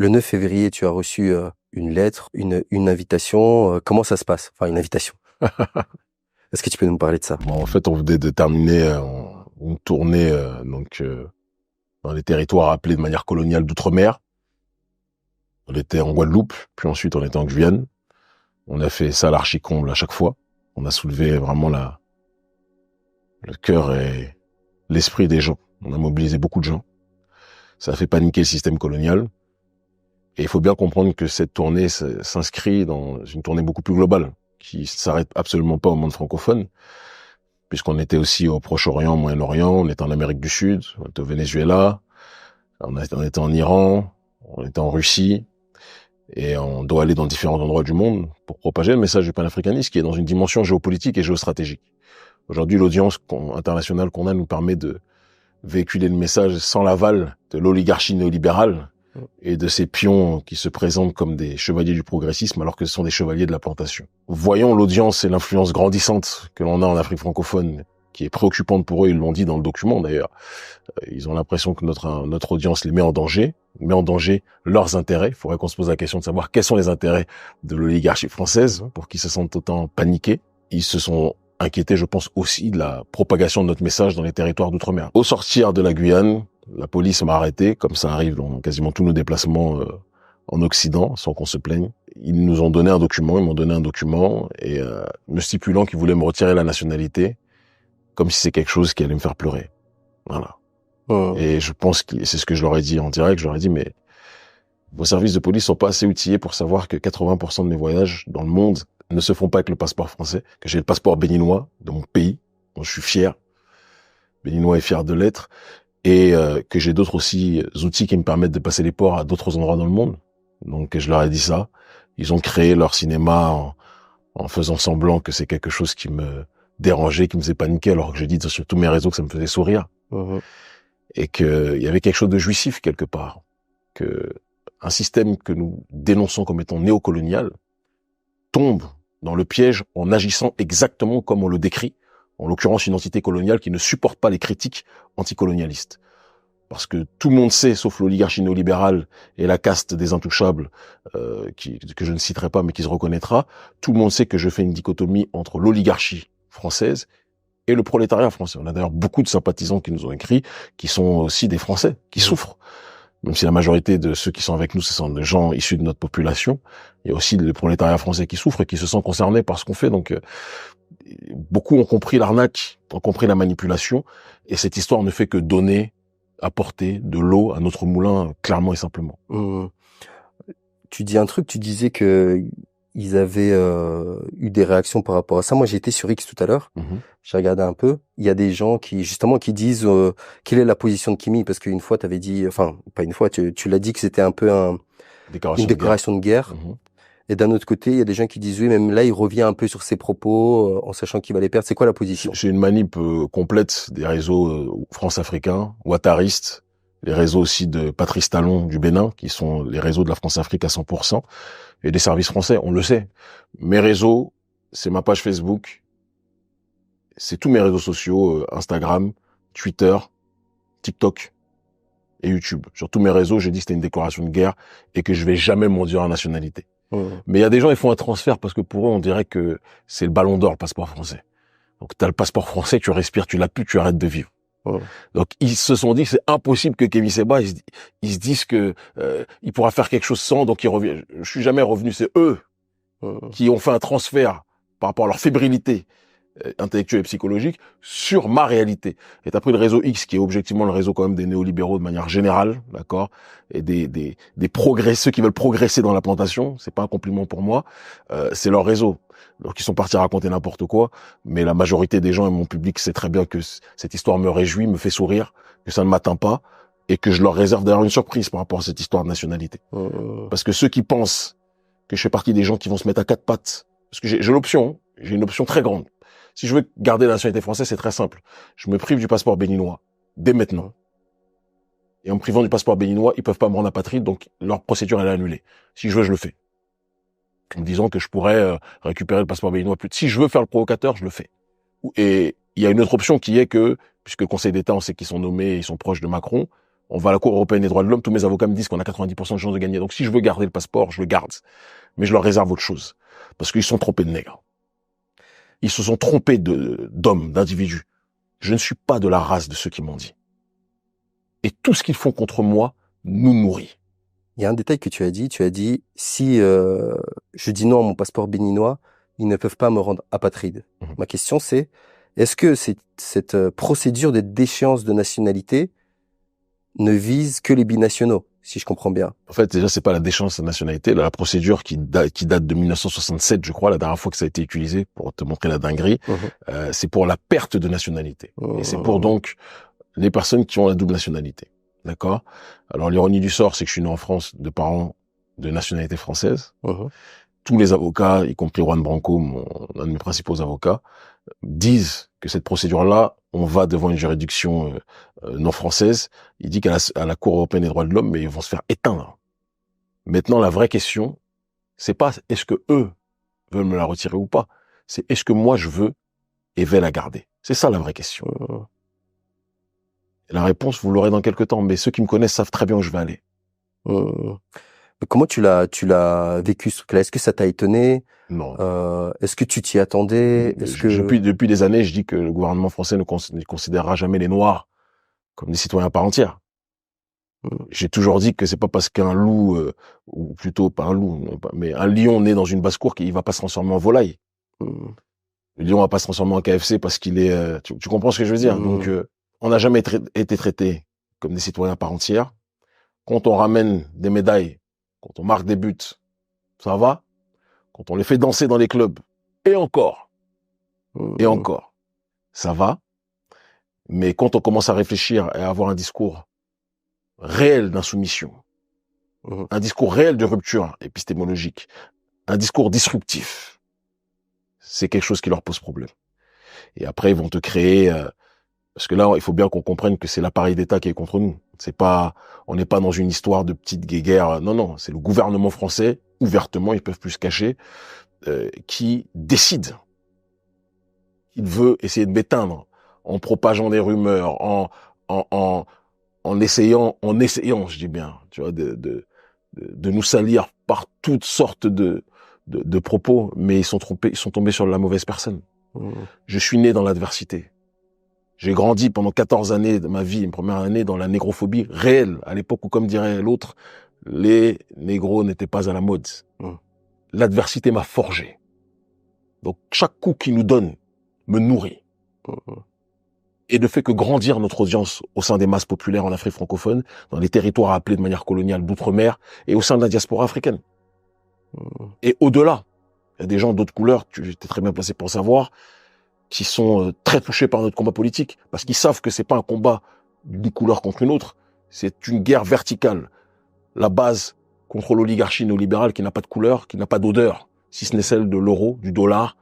Le 9 février, tu as reçu une lettre, une invitation. Comment ça se passe? Enfin, une invitation. Est-ce que tu peux nous parler de ça? Bon, en fait, on venait de terminer une tournée dans les territoires appelés de manière coloniale d'outre-mer. On était en Guadeloupe, puis ensuite on était en Guyane. On a fait ça à l'archi-comble à chaque fois. On a soulevé vraiment le cœur et l'esprit des gens. On a mobilisé beaucoup de gens. Ça a fait paniquer le système colonial. Et il faut bien comprendre que cette tournée s'inscrit dans une tournée beaucoup plus globale, qui s'arrête absolument pas au monde francophone, puisqu'on était aussi au Proche-Orient, au Moyen-Orient, on était en Amérique du Sud, on était au Venezuela, on était en Iran, on était en Russie, et on doit aller dans différents endroits du monde pour propager le message du panafricanisme qui est dans une dimension géopolitique et géostratégique. Aujourd'hui, l'audience internationale qu'on a nous permet de véhiculer le message sans l'aval de l'oligarchie néolibérale et de ces pions qui se présentent comme des chevaliers du progressisme alors que ce sont des chevaliers de la plantation. Voyons l'audience et l'influence grandissante que l'on a en Afrique francophone, qui est préoccupante pour eux, ils l'ont dit dans le document d'ailleurs. Ils ont l'impression que notre audience les met en danger leurs intérêts. Il faudrait qu'on se pose la question de savoir quels sont les intérêts de l'oligarchie française pour qu'ils se sentent autant paniqués. Ils se sont inquiétés, je pense, aussi de la propagation de notre message dans les territoires d'outre-mer. Au sortir de la Guyane, la police m'a arrêté, comme ça arrive dans quasiment tous nos déplacements en Occident, sans qu'on se plaigne. Ils nous ont donné un document, et me stipulant qu'ils voulaient me retirer la nationalité, comme si c'est quelque chose qui allait me faire pleurer. Voilà. Oh. Et je pense que c'est ce que je leur ai dit en direct. Je leur ai dit, mais vos services de police sont pas assez outillés pour savoir que 80% de mes voyages dans le monde ne se font pas avec le passeport français, que j'ai le passeport béninois de mon pays, dont je suis fier, béninois et fier de l'être, et que j'ai d'autres aussi outils qui me permettent de passer les ports à d'autres endroits dans le monde. Donc je leur ai dit ça. Ils ont créé leur cinéma en faisant semblant que c'est quelque chose qui me dérangeait, qui me faisait paniquer, alors que j'ai dit sur tous mes réseaux que ça me faisait sourire. Et qu'il y avait quelque chose de jouissif quelque part. Que un système que nous dénonçons comme étant néocolonial tombe dans le piège en agissant exactement comme on le décrit, en l'occurrence une entité coloniale qui ne supporte pas les critiques anticolonialistes. Parce que tout le monde sait, sauf l'oligarchie néolibérale et la caste des intouchables, que je ne citerai pas mais qui se reconnaîtra, tout le monde sait que je fais une dichotomie entre l'oligarchie française et le prolétariat français. On a d'ailleurs beaucoup de sympathisants qui nous ont écrit, qui sont aussi des Français, qui souffrent. Même si la majorité de ceux qui sont avec nous, ce sont des gens issus de notre population, il y a aussi le prolétariat français qui souffre et qui se sent concerné par ce qu'on fait. Donc, beaucoup ont compris l'arnaque, ont compris la manipulation, et cette histoire ne fait que donner, apporter de l'eau à notre moulin, clairement et simplement. Tu dis un truc, tu disais que ils avaient eu des réactions par rapport à ça. Moi, j'ai été sur X tout à l'heure. J'ai regardé un peu. Il y a des gens qui disent quelle est la position de Kimi, parce qu'une fois t'avais dit, enfin pas une fois, tu l'as dit que c'était un peu une déclaration de guerre. Et d'un autre côté, il y a des gens qui disent oui, même là il revient un peu sur ses propos en sachant qu'il va les perdre. C'est quoi la position? J'ai une manip complète des réseaux France-Africains, ouattaristes, les réseaux aussi de Patrice Talon du Bénin, qui sont les réseaux de la France-Afrique à 100%, et des services français, on le sait. Mes réseaux, c'est ma page Facebook, c'est tous mes réseaux sociaux, Instagram, Twitter, TikTok et YouTube. Sur tous mes réseaux, j'ai dit que c'était une déclaration de guerre et que je vais jamais monter en nationalité. Mais il y a des gens, ils font un transfert parce que pour eux, on dirait que c'est le ballon d'or, le passeport français. Donc t'as le passeport français, tu respires, tu l'as plus, tu arrêtes de vivre. Donc ils se sont dit que c'est impossible que Kémy Séba, ils se disent que il pourra faire quelque chose sans, donc ils reviennent. Je suis jamais revenu, c'est eux qui ont fait un transfert par rapport à leur fébrilité intellectuelle et psychologique sur ma réalité. Et t'as pris le réseau X, qui est objectivement le réseau quand même des néolibéraux de manière générale, d'accord, et des ceux qui veulent progresser dans la plantation, c'est pas un compliment pour moi, c'est leur réseau. Donc ils sont partis raconter n'importe quoi, mais la majorité des gens et mon public sait très bien que cette histoire me réjouit, me fait sourire, que ça ne m'atteint pas, et que je leur réserve d'ailleurs une surprise par rapport à cette histoire de nationalité. Parce que ceux qui pensent que je fais partie des gens qui vont se mettre à quatre pattes, parce que j'ai l'option, j'ai une option très grande. Si je veux garder la nationalité française, c'est très simple. Je me prive du passeport béninois dès maintenant. Et en me privant du passeport béninois, ils peuvent pas me rendre apatride, donc leur procédure elle est annulée. Si je veux, je le fais. En me disant que je pourrais récupérer le passeport béninois plus. Si je veux faire le provocateur, je le fais. Et il y a une autre option qui est que, puisque le Conseil d'État, on sait qu'ils sont nommés, ils sont proches de Macron, On va à la Cour européenne des droits de l'homme, tous mes avocats me disent qu'on a 90% de chances de gagner. Donc si je veux garder le passeport, je le garde. Mais je leur réserve autre chose. Parce qu'ils sont trompés de nègres. Ils se sont trompés d'hommes, d'individus. Je ne suis pas de la race de ceux qui m'ont dit. Et tout ce qu'ils font contre moi nous nourrit. Il y a un détail que tu as dit, si je dis non à mon passeport béninois, ils ne peuvent pas me rendre apatride. Ma question c'est, est-ce que cette procédure de déchéance de nationalité ne vise que les binationaux, si je comprends bien? En fait, déjà, c'est pas la déchéance de nationalité. La procédure qui date de 1967, je crois, la dernière fois que ça a été utilisé, pour te montrer la dinguerie, c'est pour la perte de nationalité. Et c'est pour donc les personnes qui ont la double nationalité. D'accord? Alors, l'ironie du sort, c'est que je suis né en France de parents de nationalité française. Tous les avocats, y compris Juan Branco, un de mes principaux avocats, disent que cette procédure-là, on va devant une juridiction non française. Il dit qu'à la Cour européenne des droits de l'homme, mais ils vont se faire éteindre. Maintenant, la vraie question, c'est pas est-ce que eux veulent me la retirer ou pas. C'est est-ce que moi je veux et vais la garder. C'est ça la vraie question. La réponse, vous l'aurez dans quelques temps, mais ceux qui me connaissent savent très bien où je vais aller. Comment tu l'as vécu ce truc-là? Est-ce que ça t'a étonné? Non. Est-ce que tu t'y attendais? Depuis des années, je dis que le gouvernement français ne considérera jamais les Noirs comme des citoyens à part entière. J'ai toujours dit que c'est pas parce qu'un loup, ou plutôt pas un loup, mais un lion né dans une basse-cour qu'il va pas se transformer en volaille. Le lion va pas se transformer en KFC parce qu'il est... tu comprends ce que je veux dire? Donc, on n'a jamais été traités comme des citoyens à part entière. Quand on ramène des médailles, quand on marque des buts, ça va. Quand on les fait danser dans les clubs, et encore, ça va. Mais quand on commence à réfléchir et à avoir un discours réel d'insoumission, un discours réel de rupture épistémologique, un discours disruptif, c'est quelque chose qui leur pose problème. Et après, ils vont te créer... parce que là, il faut bien qu'on comprenne que c'est l'appareil d'État qui est contre nous. On n'est pas dans une histoire de petite guéguerre. Non, c'est le gouvernement français, ouvertement, ils peuvent plus se cacher, qui décide qu'il veut essayer de m'éteindre en propageant des rumeurs, en essayant, je dis bien, tu vois, de nous salir par toutes sortes de propos, mais ils sont tombés sur la mauvaise personne. Je suis né dans l'adversité. J'ai grandi pendant 14 années de ma vie, une première année, dans la négrophobie réelle, à l'époque où, comme dirait l'autre, les négros n'étaient pas à la mode. L'adversité m'a forgé. Donc, chaque coup qu'il nous donne me nourrit. Et ne fait que grandir notre audience au sein des masses populaires en Afrique francophone, dans les territoires appelés de manière coloniale d'outre-mer, et au sein de la diaspora africaine. Et au-delà, il y a des gens d'autres couleurs, tu étais très bien placé pour savoir, qui sont très touchés par notre combat politique, parce qu'ils savent que c'est pas un combat d'une couleur contre une autre, c'est une guerre verticale. La base contre l'oligarchie néolibérale qui n'a pas de couleur, qui n'a pas d'odeur, si ce n'est celle de l'euro, du dollar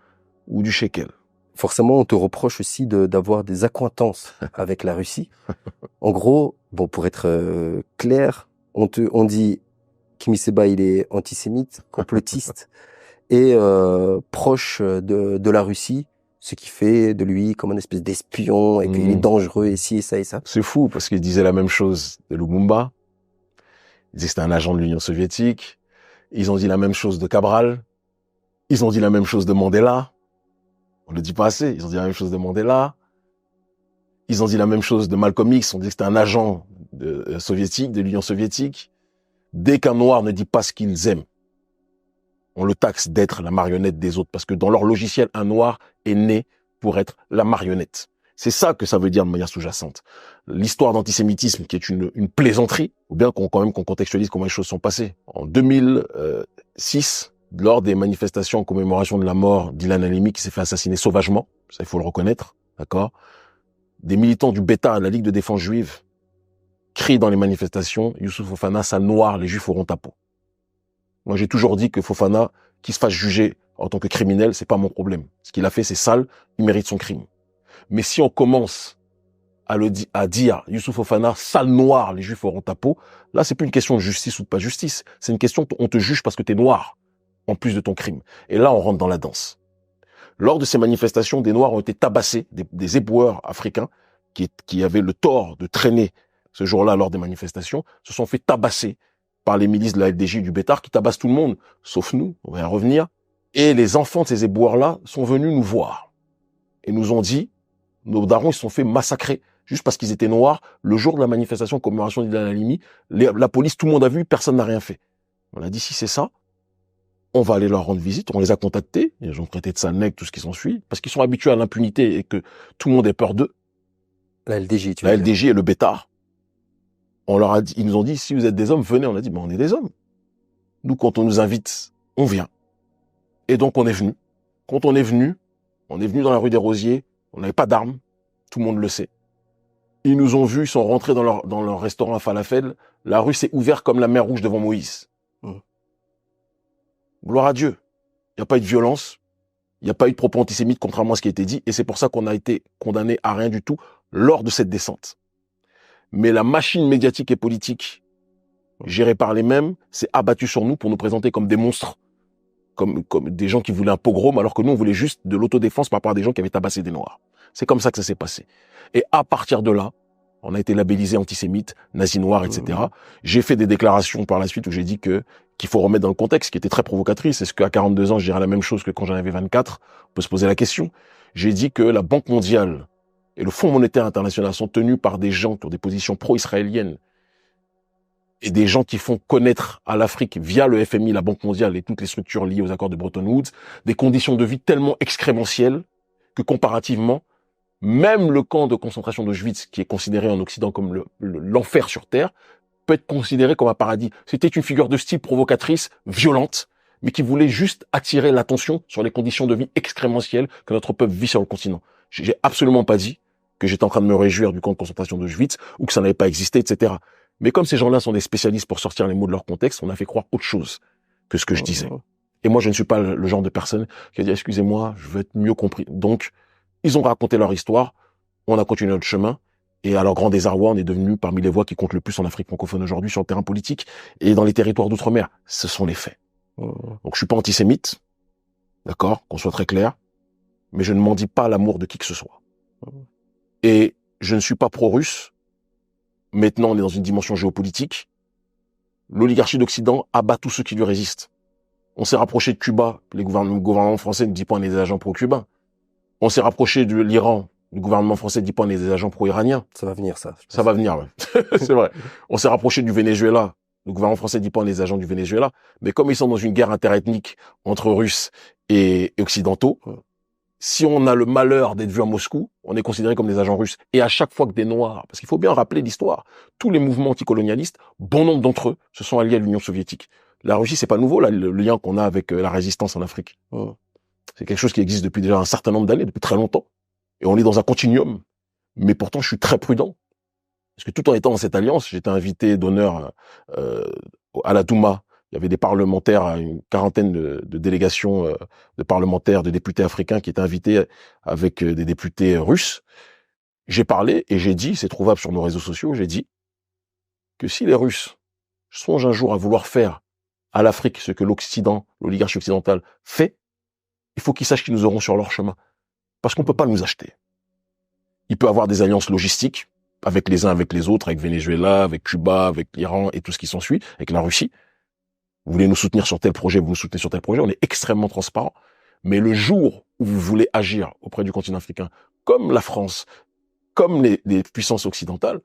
ou du shekel. Forcément, on te reproche aussi d'avoir des accointances avec la Russie. En gros, bon, pour être clair, on dit Kémy Séba, il est antisémite, complotiste et proche de la Russie, ce qui fait de lui comme une espèce d'espion et qu'il est dangereux et ci et ça et ça. C'est fou parce qu'il disait la même chose de Lumumba. Il disait que c'était un agent de l'Union soviétique. Ils ont dit la même chose de Cabral. Ils ont dit la même chose de Mandela. On le dit pas assez. Ils ont dit la même chose de Mandela. Ils ont dit la même chose de Malcolm X. On dit que c'était un agent soviétique, de l'Union soviétique. Dès qu'un noir ne dit pas ce qu'ils aiment, on le taxe d'être la marionnette des autres. Parce que dans leur logiciel, un noir est né pour être la marionnette. C'est ça que ça veut dire de manière sous-jacente. L'histoire d'antisémitisme qui est une plaisanterie, ou bien qu'on contextualise comment les choses sont passées. En 2006, lors des manifestations en commémoration de la mort d'Ilan Halimi qui s'est fait assassiner sauvagement, ça il faut le reconnaître, d'accord, des militants du Beta à la Ligue de défense juive crient dans les manifestations « Youssouf Fofana, sale noir, les juifs auront ta peau ». Moi j'ai toujours dit que Fofana, qu'il se fasse juger en tant que criminel, c'est pas mon problème. Ce qu'il a fait c'est sale, il mérite son crime. Mais si on commence à dire Youssouf Fofana, sale noir, les juifs auront ta peau, là c'est plus une question de justice ou de pas justice, c'est une question on te juge parce que t'es noir, en plus de ton crime. Et là on rentre dans la danse. Lors de ces manifestations, des noirs ont été tabassés, des éboueurs africains qui avaient le tort de traîner ce jour-là, lors des manifestations, se sont fait tabasser par les milices de la LDJ du Bétard qui tabassent tout le monde, sauf nous, on va y revenir. Et les enfants de ces éboueurs-là sont venus nous voir et nous ont dit, nos darons, ils se sont fait massacrer juste parce qu'ils étaient noirs. Le jour de la manifestation commémoration d'Ilan Halimi, la police, tout le monde a vu, personne n'a rien fait. On a dit, si c'est ça, on va aller leur rendre visite. On les a contactés, ils ont traité de Salnec, tout ce qui s'ensuit, parce qu'ils sont habitués à l'impunité et que tout le monde ait peur d'eux. La LDJ, La LDJ et le Bétard. On leur a dit, ils nous ont dit, si vous êtes des hommes, venez. On a dit, on est des hommes. Nous, quand on nous invite, on vient. Et donc, on est venu. Quand on est venu dans la rue des Rosiers, on n'avait pas d'armes. Tout le monde le sait. Ils nous ont vus, ils sont rentrés dans leur restaurant à Falafel. La rue s'est ouverte comme la mer Rouge devant Moïse. Gloire à Dieu. Il n'y a pas eu de violence. Il n'y a pas eu de propos antisémites, contrairement à ce qui a été dit. Et c'est pour ça qu'on a été condamné à rien du tout lors de cette descente. Mais la machine médiatique et politique, gérée par les mêmes, s'est abattue sur nous pour nous présenter comme des monstres. Comme des gens qui voulaient un pogrom, alors que nous, on voulait juste de l'autodéfense par rapport à des gens qui avaient tabassé des Noirs. C'est comme ça que ça s'est passé. Et à partir de là, on a été labellisé antisémite, nazi noir, etc. J'ai fait des déclarations par la suite où j'ai dit qu'il faut remettre dans le contexte, qui était très provocatrice. Est-ce qu'à 42 ans, je dirais la même chose que quand j'en avais 24? On peut se poser la question. J'ai dit que la Banque mondiale et le Fonds monétaire international sont tenus par des gens qui ont des positions pro-israéliennes et des gens qui font connaître à l'Afrique via le FMI, la Banque mondiale et toutes les structures liées aux accords de Bretton Woods, des conditions de vie tellement excrémentielles que comparativement, même le camp de concentration d'Auschwitz, qui est considéré en Occident comme l'enfer sur Terre, peut être considéré comme un paradis. C'était une figure de style provocatrice, violente, mais qui voulait juste attirer l'attention sur les conditions de vie excrémentielles que notre peuple vit sur le continent. J'ai absolument pas dit que j'étais en train de me réjouir du camp de concentration d'Auschwitz ou que ça n'avait pas existé, etc. Mais comme ces gens-là sont des spécialistes pour sortir les mots de leur contexte, on a fait croire autre chose que ce que je disais. Et moi, je ne suis pas le genre de personne qui a dit « Excusez-moi, je veux être mieux compris ». Donc, ils ont raconté leur histoire, on a continué notre chemin, et à leur grand désarroi, on est devenu parmi les voix qui comptent le plus en Afrique francophone aujourd'hui sur le terrain politique et dans les territoires d'outre-mer. Ce sont les faits. Donc, je suis pas antisémite, d'accord, qu'on soit très clair, mais je ne m'en dis pas l'amour de qui que ce soit. Et je ne suis pas pro-russe. Maintenant, on est dans une dimension géopolitique. L'oligarchie d'Occident abat tous ceux qui lui résistent. On s'est rapproché de Cuba. Le gouvernement français ne dit pas on est des agents pro-cubains. On s'est rapproché de l'Iran. Le gouvernement français ne dit pas on est des agents pro-iraniens. Ça va venir, ça. Ça va venir, ouais. C'est vrai. On s'est rapproché du Venezuela. Le gouvernement français ne dit pas on est des agents du Venezuela. Mais comme ils sont dans une guerre interethnique entre Russes et Occidentaux, si on a le malheur d'être vu à Moscou, on est considéré comme des agents russes. Et à chaque fois que des Noirs, parce qu'il faut bien rappeler l'histoire, tous les mouvements anticolonialistes, bon nombre d'entre eux se sont alliés à l'Union soviétique. La Russie, c'est pas nouveau, là, le lien qu'on a avec la résistance en Afrique. C'est quelque chose qui existe depuis déjà un certain nombre d'années, depuis très longtemps. Et on est dans un continuum. Mais pourtant, je suis très prudent. Parce que tout en étant dans cette alliance, j'étais invité d'honneur à la Douma. Il y avait des parlementaires, une quarantaine de délégations de parlementaires, de députés africains qui étaient invités avec des députés russes. J'ai parlé et j'ai dit, c'est trouvable sur nos réseaux sociaux, j'ai dit que si les Russes songent un jour à vouloir faire à l'Afrique ce que l'Occident, l'oligarchie occidentale fait, il faut qu'ils sachent qu'ils nous auront sur leur chemin. Parce qu'on peut pas nous acheter. Il peut avoir des alliances logistiques avec les uns, avec les autres, avec Venezuela, avec Cuba, avec l'Iran et tout ce qui s'ensuit, avec la Russie. Vous voulez nous soutenir sur tel projet, vous nous soutenez sur tel projet, on est extrêmement transparent. Mais le jour où vous voulez agir auprès du continent africain, comme la France, comme les puissances occidentales,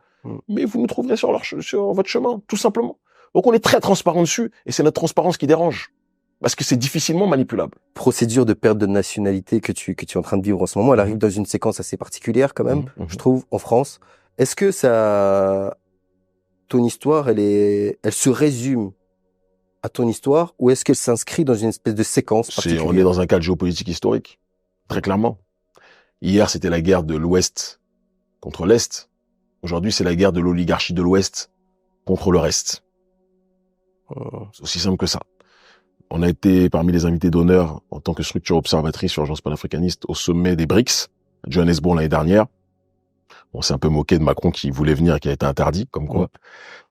mais vous nous trouverez sur votre chemin, tout simplement. Donc on est très transparent dessus, et c'est notre transparence qui dérange. Parce que c'est difficilement manipulable. Procédure de perte de nationalité que tu es en train de vivre en ce moment, elle arrive dans une séquence assez particulière quand même, je trouve, en France. Est-ce que ton histoire, elle se résume à ton histoire, ou est-ce qu'elle s'inscrit dans une espèce de séquence particulière? On est dans un cadre géopolitique historique, très clairement. Hier, c'était la guerre de l'Ouest contre l'Est. Aujourd'hui, c'est la guerre de l'oligarchie de l'Ouest contre le reste. C'est aussi simple que ça. On a été parmi les invités d'honneur en tant que structure observatrice sur l'Agence panafricaniste au sommet des BRICS, à Johannesburg l'année dernière. On s'est un peu moqué de Macron qui voulait venir et qui a été interdit, comme quoi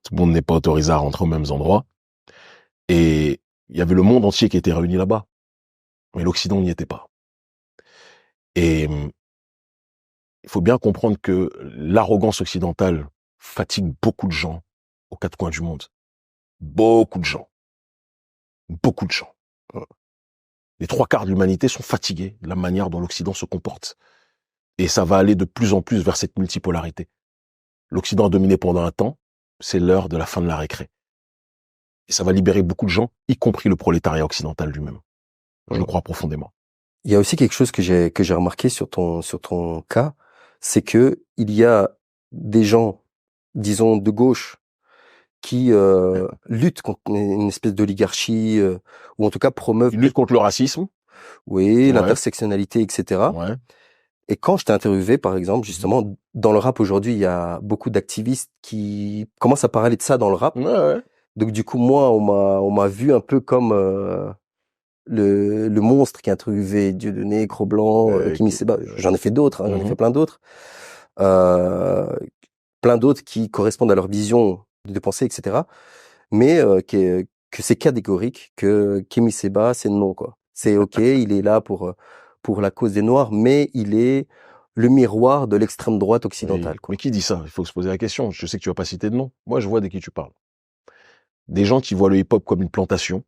tout le monde n'est pas autorisé à rentrer aux mêmes endroits. Et il y avait le monde entier qui était réuni là-bas. Mais l'Occident n'y était pas. Et il faut bien comprendre que l'arrogance occidentale fatigue beaucoup de gens aux quatre coins du monde. Beaucoup de gens. Beaucoup de gens. Les 3/4 de l'humanité sont fatigués de la manière dont l'Occident se comporte. Et ça va aller de plus en plus vers cette multipolarité. L'Occident a dominé pendant un temps, c'est l'heure de la fin de la récré. Et ça va libérer beaucoup de gens, y compris le prolétariat occidental lui-même. Je le crois profondément. Il y a aussi quelque chose que j'ai remarqué sur ton cas, c'est que il y a des gens, disons de gauche, qui luttent contre une espèce d'oligarchie ou en tout cas promeuvent. Ils luttent contre le racisme. Oui, ouais. L'intersectionnalité, etc. Ouais. Et quand je t'ai interviewé, par exemple, justement, dans le rap aujourd'hui, il y a beaucoup d'activistes qui commencent à parler de ça dans le rap. Ouais. Donc du coup, moi, on m'a vu un peu comme le monstre qui a interviewé Dieudonné, Cro-Blanc, Kémy Séba. J'en ai fait d'autres, j'en ai fait plein d'autres. Plein d'autres qui correspondent à leur vision de pensée, etc. Mais que c'est catégorique, que Kémy Séba, c'est non, quoi. C'est OK, il est là pour la cause des Noirs, mais il est le miroir de l'extrême droite occidentale. Quoi. Mais qui dit ça? Il faut se poser la question. Je sais que tu vas pas citer de nom. Moi, je vois de qui tu parles. Des gens qui voient le hip-hop comme une plantation,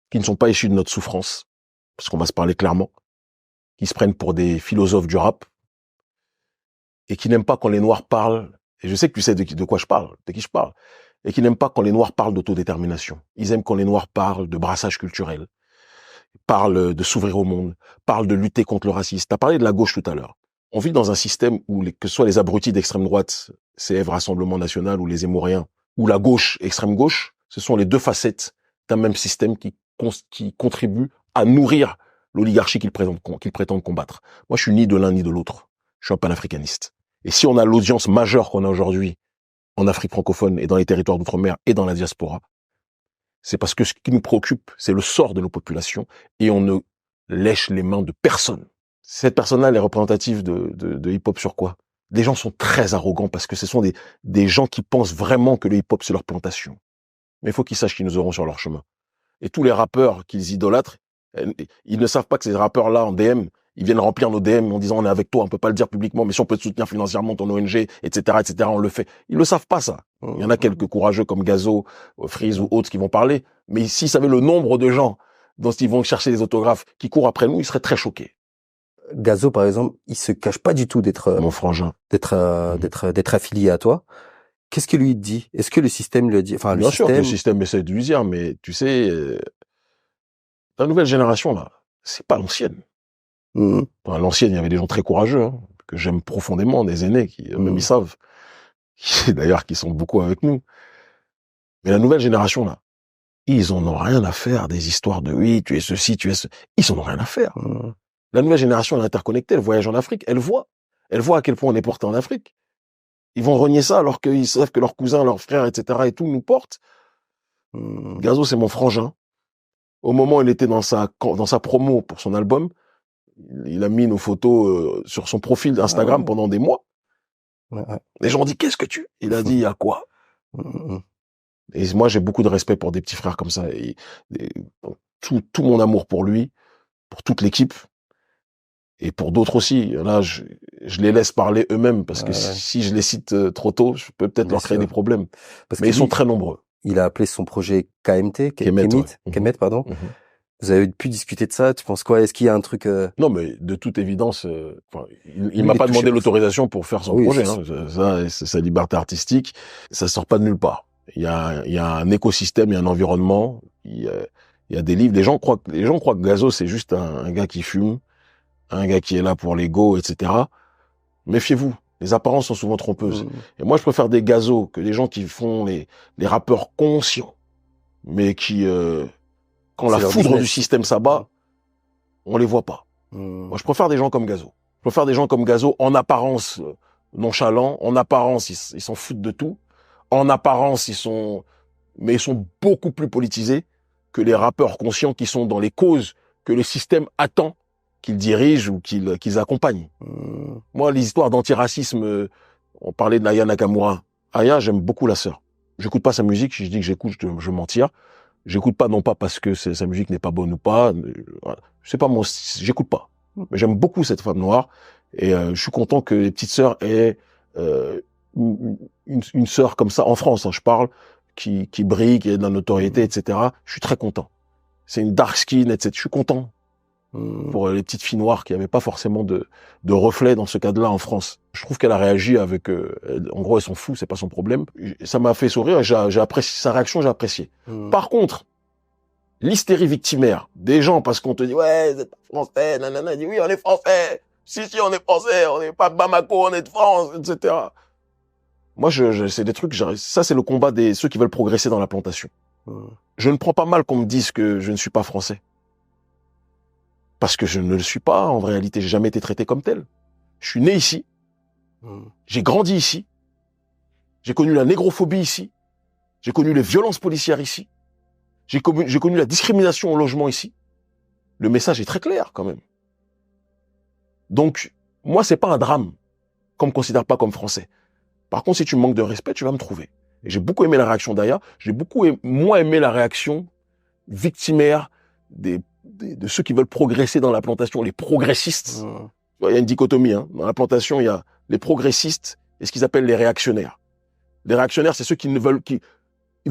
qui ne sont pas issus de notre souffrance, parce qu'on va se parler clairement, qui se prennent pour des philosophes du rap, et qui n'aiment pas quand les Noirs parlent, et je sais que tu sais de quoi je parle, de qui je parle, et qui n'aiment pas quand les Noirs parlent d'autodétermination. Ils aiment quand les Noirs parlent de brassage culturel, parlent de s'ouvrir au monde, parlent de lutter contre le racisme. Tu as parlé de la gauche tout à l'heure. On vit dans un système où, que ce soit les abrutis d'extrême droite, CF Rassemblement National, ou les Zémouriens, ou la gauche, extrême gauche, ce sont les deux facettes d'un même système qui contribue à nourrir l'oligarchie qu'ils prétendent combattre. Moi, je suis ni de l'un ni de l'autre. Je suis un panafricaniste. Et si on a l'audience majeure qu'on a aujourd'hui en Afrique francophone et dans les territoires d'outre-mer et dans la diaspora, c'est parce que ce qui nous préoccupe, c'est le sort de nos populations et on ne lèche les mains de personne. Cette personne-là, elle est représentative de hip-hop sur quoi? Les gens sont très arrogants parce que ce sont des gens qui pensent vraiment que le hip-hop, c'est leur plantation. Mais il faut qu'ils sachent qu'ils nous auront sur leur chemin. Et tous les rappeurs qu'ils idolâtrent, ils ne savent pas que ces rappeurs-là en DM, ils viennent remplir nos DM en disant on est avec toi, on peut pas le dire publiquement, mais si on peut te soutenir financièrement ton ONG, etc., on le fait. Ils le savent pas, ça. Il y en a quelques courageux comme Gazo, Freeze ou autres qui vont parler, mais s'ils savaient le nombre de gens dont ils vont chercher des autographes qui courent après nous, ils seraient très choqués. Gazo, par exemple, il se cache pas du tout d'être mon frangin, d'être affilié à toi. Qu'est-ce que lui dit? Est-ce que le système le dit? Enfin, bien sûr que le système essaie de lui dire, mais tu sais, la nouvelle génération là, c'est pas l'ancienne. Enfin, l'ancienne, il y avait des gens très courageux, hein, que j'aime profondément, des aînés qui même ils savent, d'ailleurs qui sont beaucoup avec nous. Mais la nouvelle génération là, ils en ont rien à faire des histoires de oui, tu es ceci, tu es ce. Ils en ont rien à faire. La nouvelle génération, elle est interconnectée, elle voyage en Afrique, elle voit à quel point on est porté en Afrique. Ils vont renier ça alors qu'ils savent que leurs cousins, leurs frères, etc. et tout nous portent. Gazo, c'est mon frangin. Au moment où il était dans sa promo pour son album, il a mis nos photos sur son profil d'Instagram pendant des mois. Les gens ont dit, qu'est-ce que tu? Il a dit, il y a quoi? Et moi, j'ai beaucoup de respect pour des petits frères comme ça. Et tout mon amour pour lui, pour toute l'équipe, et pour d'autres aussi. Là, je les laisse parler eux-mêmes, parce que si je les cite trop tôt, je peux peut-être leur créer des problèmes. Mais ils sont très nombreux. Il a appelé son projet KMT, Kemet, pardon. Vous avez pu discuter de ça? Tu penses quoi? Est-ce qu'il y a un truc Non, mais de toute évidence, il m'a pas demandé l'autorisation pour faire son projet. Ça, c'est sa liberté artistique. Ça sort pas de nulle part. Il y a un écosystème, il y a un environnement, il y a des livres. Les gens croient que Gazo, c'est juste un gars qui fume, un gars qui est là pour l'ego, etc. Méfiez-vous. Les apparences sont souvent trompeuses. Et moi, je préfère des Gazos que des gens qui font les rappeurs conscients, mais qui, quand la foudre du système s'abat, on les voit pas. Moi, je préfère des gens comme Gazo. Je préfère des gens comme Gazo, en apparence nonchalants, en apparence ils s'en foutent de tout, en apparence ils sont beaucoup plus politisés que les rappeurs conscients qui sont dans les causes que le système attend qu'ils dirigent ou qu'ils accompagnent. Moi, les histoires d'antiracisme, on parlait de Aya Nakamura. Aya, j'aime beaucoup la sœur. J'écoute pas sa musique, si je dis que j'écoute, je mentir. J'écoute pas, non pas parce que sa musique n'est pas bonne ou pas. C'est pas mon, j'écoute pas. Mais j'aime beaucoup cette femme noire et je suis content que les petites sœurs aient une sœur comme ça, en France, hein, je parle, qui brille, qui a de la notoriété, etc., je suis très content. C'est une dark skin, etc. Je suis content. Pour les petites filles noires qui n'avaient pas forcément de reflet dans ce cadre-là en France. Je trouve qu'elle a réagi avec... en gros, elle s'en fout, c'est pas son problème. Ça m'a fait sourire, j'ai apprécié sa réaction, j'ai apprécié. Par contre, l'hystérie victimaire des gens, parce qu'on te dit « Ouais, vous êtes pas français, nanana », dit « Oui, on est français. Si, on est français, on n'est pas de Bamako, on est de France, etc. » Moi, c'est des trucs... Ça, c'est le combat des ceux qui veulent progresser dans la plantation. Je ne prends pas mal qu'on me dise que je ne suis pas français. Parce que je ne le suis pas, en réalité, j'ai jamais été traité comme tel. Je suis né ici. J'ai grandi ici. J'ai connu la négrophobie ici. J'ai connu les violences policières ici. J'ai connu la discrimination au logement ici. Le message est très clair, quand même. Donc, moi, c'est pas un drame qu'on me considère pas comme français. Par contre, si tu me manques de respect, tu vas me trouver. Et j'ai beaucoup aimé la réaction d'Aya. J'ai beaucoup moins aimé la réaction victimaire de ceux qui veulent progresser dans la plantation, les progressistes. Il y a une dichotomie, hein. Dans la plantation, il y a les progressistes et ce qu'ils appellent les réactionnaires. Les réactionnaires, c'est ceux qui ils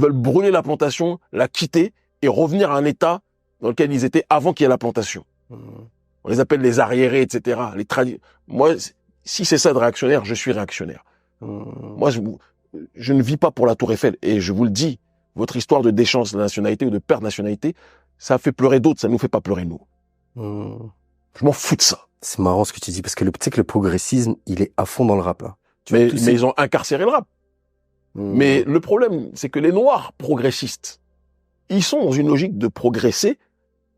veulent brûler la plantation, la quitter et revenir à un état dans lequel ils étaient avant qu'il y ait la plantation. On les appelle les arriérés, etc. Moi, si c'est ça de réactionnaire, je suis réactionnaire. Moi, je ne vis pas pour la Tour Eiffel. Et je vous le dis, votre histoire de déchéance de la nationalité ou de perte de nationalité, ça fait pleurer d'autres, ça nous fait pas pleurer nous. Je m'en fous de ça. C'est marrant ce que tu dis, parce que tu sais que le progressisme, il est à fond dans le rap, là. Mais ils ont incarcéré le rap. Mais le problème, c'est que les Noirs progressistes, ils sont dans une logique de progresser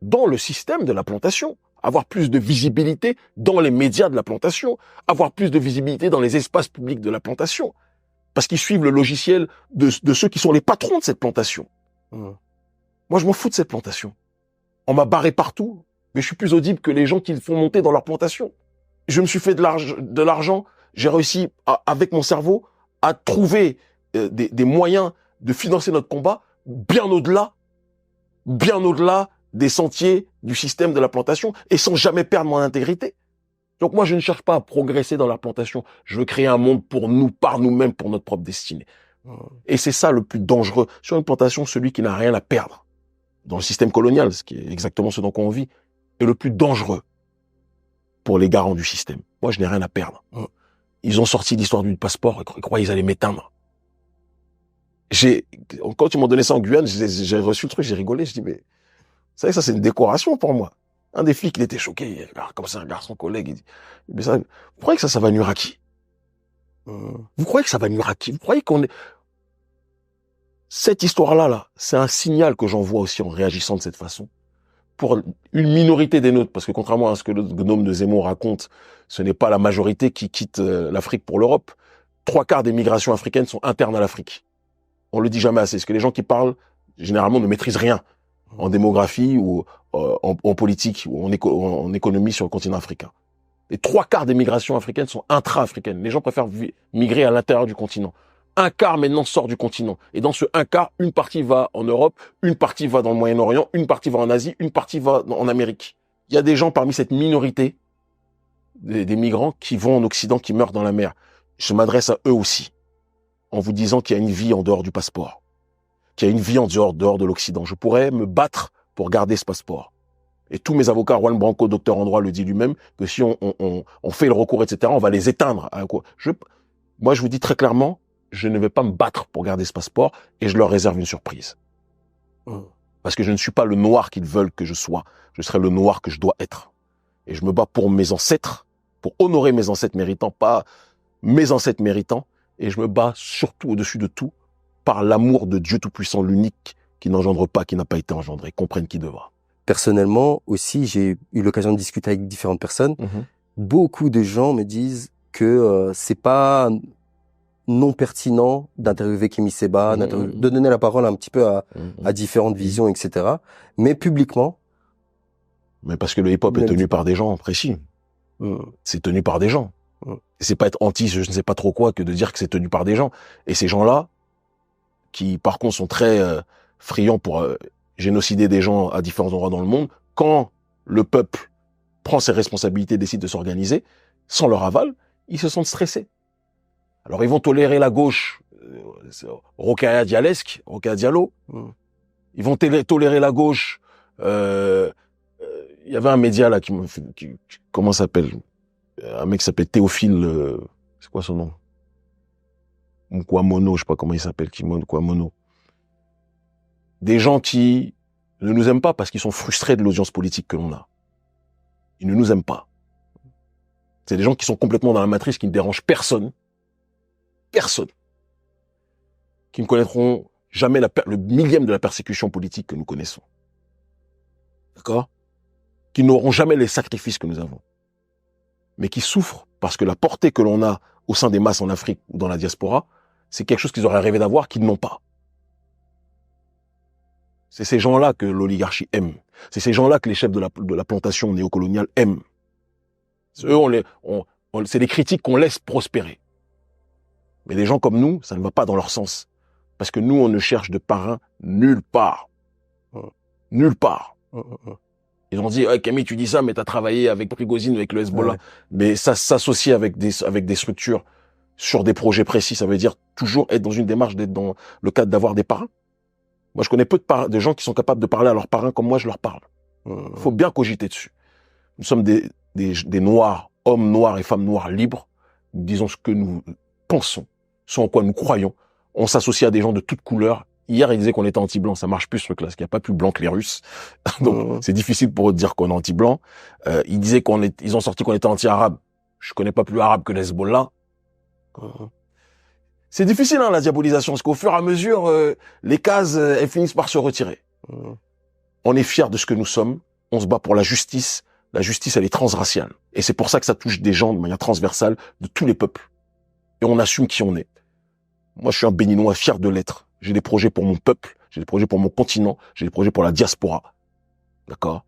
dans le système de la plantation. Avoir plus de visibilité dans les médias de la plantation. Avoir plus de visibilité dans les espaces publics de la plantation. Parce qu'ils suivent le logiciel de ceux qui sont les patrons de cette plantation. Moi, je m'en fous de cette plantation. On m'a barré partout, mais je suis plus audible que les gens qui le font monter dans leur plantation. Je me suis fait de l'argent, j'ai réussi, avec mon cerveau, à trouver des moyens de financer notre combat bien au-delà des sentiers du système de la plantation et sans jamais perdre mon intégrité. Donc moi, je ne cherche pas à progresser dans la plantation. Je veux créer un monde pour nous, par nous-mêmes, pour notre propre destinée. Et c'est ça le plus dangereux. Sur une plantation, celui qui n'a rien à perdre. Dans le système colonial, ce qui est exactement ce dont on vit, est le plus dangereux pour les garants du système. Moi, je n'ai rien à perdre. Ils ont sorti l'histoire du passeport et croyaient qu'ils allaient m'éteindre. Quand ils m'ont donné ça en Guyane, j'ai reçu le truc, j'ai rigolé, je dis, mais, vous savez, ça, c'est une décoration pour moi. Un des flics, il était choqué, comme ça, un garçon collègue, il dit, mais ça, vous croyez que ça va nuire à qui? Vous croyez que ça va nuire à qui? Vous croyez qu'on est... Cette histoire-là, c'est un signal que j'envoie aussi en réagissant de cette façon. Pour une minorité des nôtres, parce que contrairement à ce que le gnome de Zemmour raconte, ce n'est pas la majorité qui quitte l'Afrique pour l'Europe. 3/4 des migrations africaines sont internes à l'Afrique. On le dit jamais assez, parce que les gens qui parlent, généralement, ne maîtrisent rien en démographie ou en politique ou en économie sur le continent africain. Les 3/4 des migrations africaines sont intra-africaines. Les gens préfèrent migrer à l'intérieur du continent. 1/4 maintenant sort du continent. Et dans ce 1/4, une partie va en Europe, une partie va dans le Moyen-Orient, une partie va en Asie, une partie va en Amérique. Il y a des gens parmi cette minorité des migrants qui vont en Occident, qui meurent dans la mer. Je m'adresse à eux aussi, en vous disant qu'il y a une vie en dehors du passeport, qu'il y a une vie en dehors de l'Occident. Je pourrais me battre pour garder ce passeport. Et tous mes avocats, Juan Branco, docteur en droit, le dit lui-même, que si on fait le recours, etc., on va les éteindre. Moi, je vous dis très clairement, je ne vais pas me battre pour garder ce passeport et je leur réserve une surprise. Parce que je ne suis pas le noir qu'ils veulent que je sois. Je serai le noir que je dois être. Et je me bats pour mes ancêtres, pour honorer mes ancêtres méritants, pas mes ancêtres méritants. Et je me bats surtout au-dessus de tout par l'amour de Dieu Tout-Puissant, l'unique, qui n'engendre pas, qui n'a pas été engendré. Comprenne qui devra. Personnellement aussi, j'ai eu l'occasion de discuter avec différentes personnes. Beaucoup de gens me disent que c'est pas non pertinent d'interviewer Kémy Séba, de donner la parole un petit peu à différentes visions, etc. Mais publiquement. Mais parce que le hip-hop est tenu par des gens précis. C'est tenu par des gens. Et c'est pas être anti, je ne sais pas trop quoi, que de dire que c'est tenu par des gens. Et ces gens-là, qui par contre sont très friands pour génocider des gens à différents endroits dans le monde, quand le peuple prend ses responsabilités, décide de s'organiser, sans leur aval, ils se sentent stressés. Alors ils vont tolérer la gauche, Rokhaya Diallo. Ils vont tolérer la gauche. Il y avait un média là comment s'appelle? Un mec qui s'appelle Théophile. C'est quoi son nom? Mkwamono, je sais pas comment il s'appelle. Mkwamono. Des gens qui ne nous aiment pas parce qu'ils sont frustrés de l'audience politique que l'on a. Ils ne nous aiment pas. C'est des gens qui sont complètement dans la matrice, qui ne dérangent personne. Personne. Qui ne connaîtront jamais le millième de la persécution politique que nous connaissons. D'accord? Qui n'auront jamais les sacrifices que nous avons. Mais qui souffrent parce que la portée que l'on a au sein des masses en Afrique ou dans la diaspora, c'est quelque chose qu'ils auraient rêvé d'avoir, qu'ils n'ont pas. C'est ces gens-là que l'oligarchie aime. C'est ces gens-là que les chefs de la plantation néocoloniale aiment. Eux, c'est des critiques qu'on laisse prospérer. Mais des gens comme nous, ça ne va pas dans leur sens. Parce que nous, on ne cherche de parrain nulle part. Nulle part. Ils ont dit, Camille, tu dis ça, mais t'as travaillé avec Prigozhin, avec le Hezbollah. Ouais. Mais ça s'associe avec des structures sur des projets précis. Ça veut dire toujours être dans une démarche, d'être dans le cadre d'avoir des parrains. Moi, je connais peu de gens qui sont capables de parler à leurs parrains comme moi, je leur parle. Faut bien cogiter dessus. Nous sommes des noirs, hommes noirs et femmes noires libres. Nous disons ce que nous pensons, ce en quoi nous croyons. On s'associe à des gens de toutes couleurs. Hier, ils disaient qu'on était anti-blanc. Ça marche plus, ce truc-là, parce qu'il n'y a pas plus blanc que les Russes. Donc, c'est difficile pour eux de dire qu'on est anti-blanc. Ils disaient ils ont sorti qu'on était anti-arabe. Je connais pas plus arabe que l'Hezbollah. C'est difficile, hein, la diabolisation, parce qu'au fur et à mesure, les cases, elles finissent par se retirer. On est fiers de ce que nous sommes. On se bat pour la justice. La justice, elle est transraciale. Et c'est pour ça que ça touche des gens de manière transversale, de tous les peuples. Et on assume qui on est. Moi, je suis un Béninois fier de l'être. J'ai des projets pour mon peuple. J'ai des projets pour mon continent. J'ai des projets pour la diaspora. D'accord?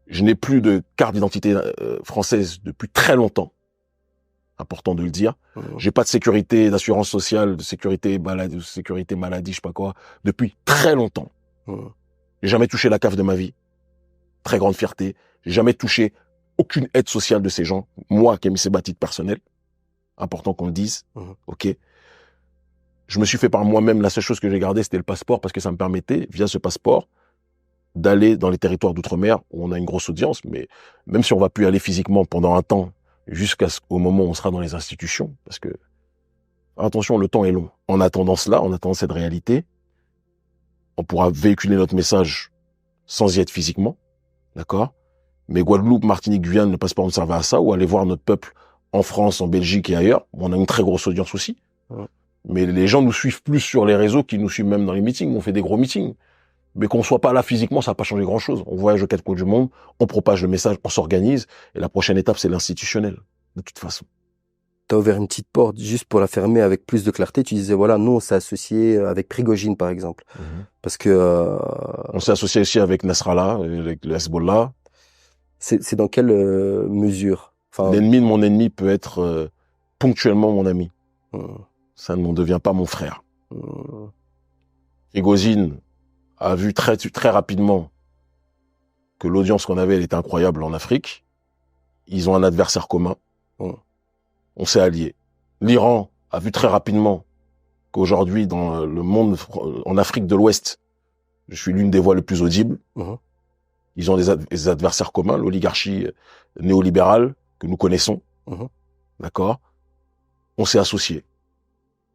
Je n'ai plus de carte d'identité française depuis très longtemps. Important de le dire. J'ai pas de sécurité, d'assurance sociale, de sécurité maladie, je sais pas quoi, depuis très longtemps. J'ai jamais touché la CAF de ma vie. Très grande fierté. J'ai jamais touché aucune aide sociale de ces gens. Moi, Camille Seba, titre personnel. Important qu'on le dise. Ok. Je me suis fait par moi-même. La seule chose que j'ai gardée, c'était le passeport parce que ça me permettait, via ce passeport, d'aller dans les territoires d'outre-mer où on a une grosse audience. Mais même si on va plus y aller physiquement pendant un temps, jusqu'au moment où on sera dans les institutions, parce que, attention, le temps est long. En attendant cela, en attendant cette réalité, on pourra véhiculer notre message sans y être physiquement, d'accord? Mais Guadeloupe, Martinique, Guyane, le passeport ne servait à ça, ou aller voir notre peuple en France, en Belgique et ailleurs. On a une très grosse audience aussi. Mais les gens nous suivent plus sur les réseaux qu'ils nous suivent même dans les meetings. On fait des gros meetings. Mais qu'on soit pas là physiquement, ça va pas changer grand chose. On voyage aux quatre coins du monde, on propage le message, on s'organise, et la prochaine étape, c'est l'institutionnel, de toute façon. T'as ouvert une petite porte, juste pour la fermer avec plus de clarté. Tu disais, voilà, nous, on s'est associé avec Prigozhin, par exemple. Parce que... On s'est associé aussi avec Nasrallah, avec le Hezbollah. C'est dans quelle mesure? Enfin... L'ennemi de mon ennemi peut être ponctuellement mon ami. Ça ne devient pas mon frère. Prigozhin a vu très rapidement que l'audience qu'on avait, elle était incroyable en Afrique. Ils ont un adversaire commun. On s'est alliés. L'Iran a vu très rapidement qu'aujourd'hui, dans le monde, en Afrique de l'Ouest, je suis l'une des voix les plus audibles. Ils ont des adversaires communs, l'oligarchie néolibérale que nous connaissons. D'accord? On s'est associés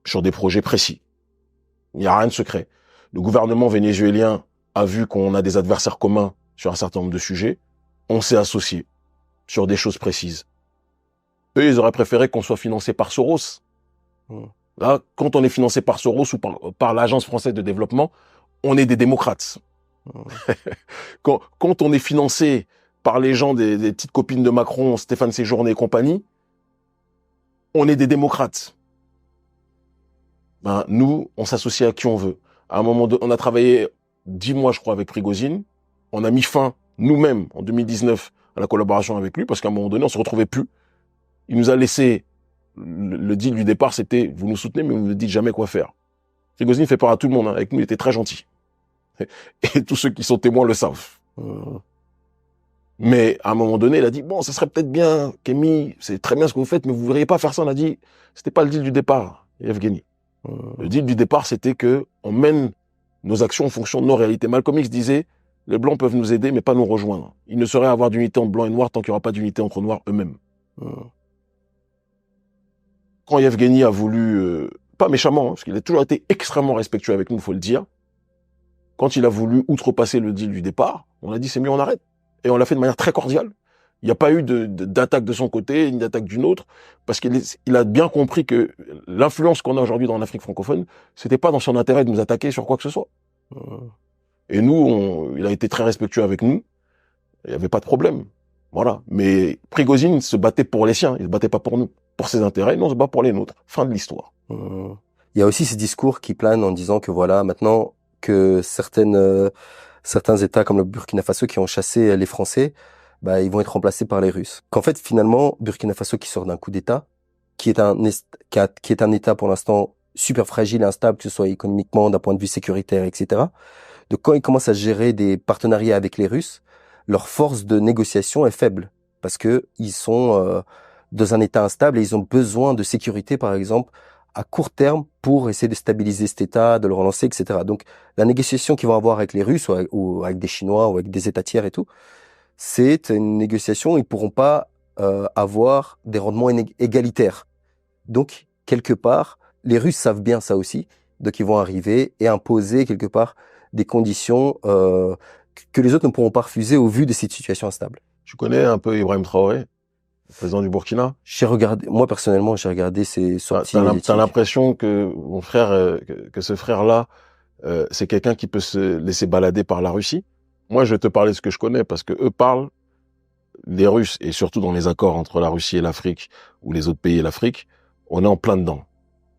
sur des projets précis. Il n'y a rien de secret. Le gouvernement vénézuélien a vu qu'on a des adversaires communs sur un certain nombre de sujets. On s'est associés sur des choses précises. Eux, ils auraient préféré qu'on soit financé par Soros. Là, quand on est financé par Soros ou par l'Agence française de développement, on est des démocrates. Quand on est financé par les gens des petites copines de Macron, Stéphane Séjourné et compagnie, on est des démocrates. Nous, on s'associe à qui on veut. À un moment on a travaillé 10 mois, je crois, avec Prigozhin. On a mis fin, nous-mêmes, en 2019, à la collaboration avec lui, parce qu'à un moment donné, on se retrouvait plus. Il nous a laissé, le deal du départ, c'était, vous nous soutenez, mais vous ne nous dites jamais quoi faire. Prigozhin fait peur à tout le monde, hein. Avec nous, il était très gentil. Et tous ceux qui sont témoins le savent. Mais à un moment donné, il a dit, bon, ça serait peut-être bien, Kémy, c'est très bien ce que vous faites, mais vous ne voudriez pas faire ça. On a dit, c'était pas le deal du départ, Yevgeny. Le deal du départ, c'était que on mène nos actions en fonction de nos réalités. Malcolm X disait, les Blancs peuvent nous aider, mais pas nous rejoindre. Il ne saurait avoir d'unité entre Blancs et Noirs tant qu'il n'y aura pas d'unité entre Noirs eux-mêmes. Quand Yevgeny a voulu, pas méchamment, parce qu'il a toujours été extrêmement respectueux avec nous, il faut le dire, quand il a voulu outrepasser le deal du départ, on a dit, c'est mieux, on arrête. Et on l'a fait de manière très cordiale. Il n'y a pas eu d'attaque de son côté, ni d'attaque d'une autre, parce qu'il a bien compris que l'influence qu'on a aujourd'hui dans l'Afrique francophone, c'était pas dans son intérêt de nous attaquer sur quoi que ce soit. Et nous, il a été très respectueux avec nous. Il n'y avait pas de problème. Voilà. Mais Prigozhin se battait pour les siens. Il se battait pas pour nous. Pour ses intérêts, nous, on se bat pour les nôtres. Fin de l'histoire. Il y a aussi ces discours qui planent en disant que voilà, maintenant que certains États comme le Burkina Faso qui ont chassé les Français, bah, ils vont être remplacés par les Russes. Qu'en fait, finalement, Burkina Faso qui sort d'un coup d'État, qui est un État pour l'instant super fragile et instable, que ce soit économiquement, d'un point de vue sécuritaire, etc. Donc quand ils commencent à gérer des partenariats avec les Russes, leur force de négociation est faible parce que ils sont dans un état instable et ils ont besoin de sécurité, par exemple, à court terme pour essayer de stabiliser cet état, de le relancer, etc. Donc la négociation qu'ils vont avoir avec les Russes ou avec des Chinois ou avec des États tiers et tout, c'est une négociation où ils pourront pas avoir des rendements égalitaires. Donc quelque part, les Russes savent bien ça aussi, donc ils vont arriver et imposer quelque part des conditions que les autres ne pourront pas refuser au vu de cette situation instable. Tu connais un peu Ibrahim Traoré, le président du Burkina? Moi personnellement, j'ai regardé ses sorties. T'as l'impression que mon frère, que ce frère-là, c'est quelqu'un qui peut se laisser balader par la Russie? Moi, je vais te parler de ce que je connais, parce que eux parlent, les Russes, et surtout dans les accords entre la Russie et l'Afrique, ou les autres pays et l'Afrique, on est en plein dedans.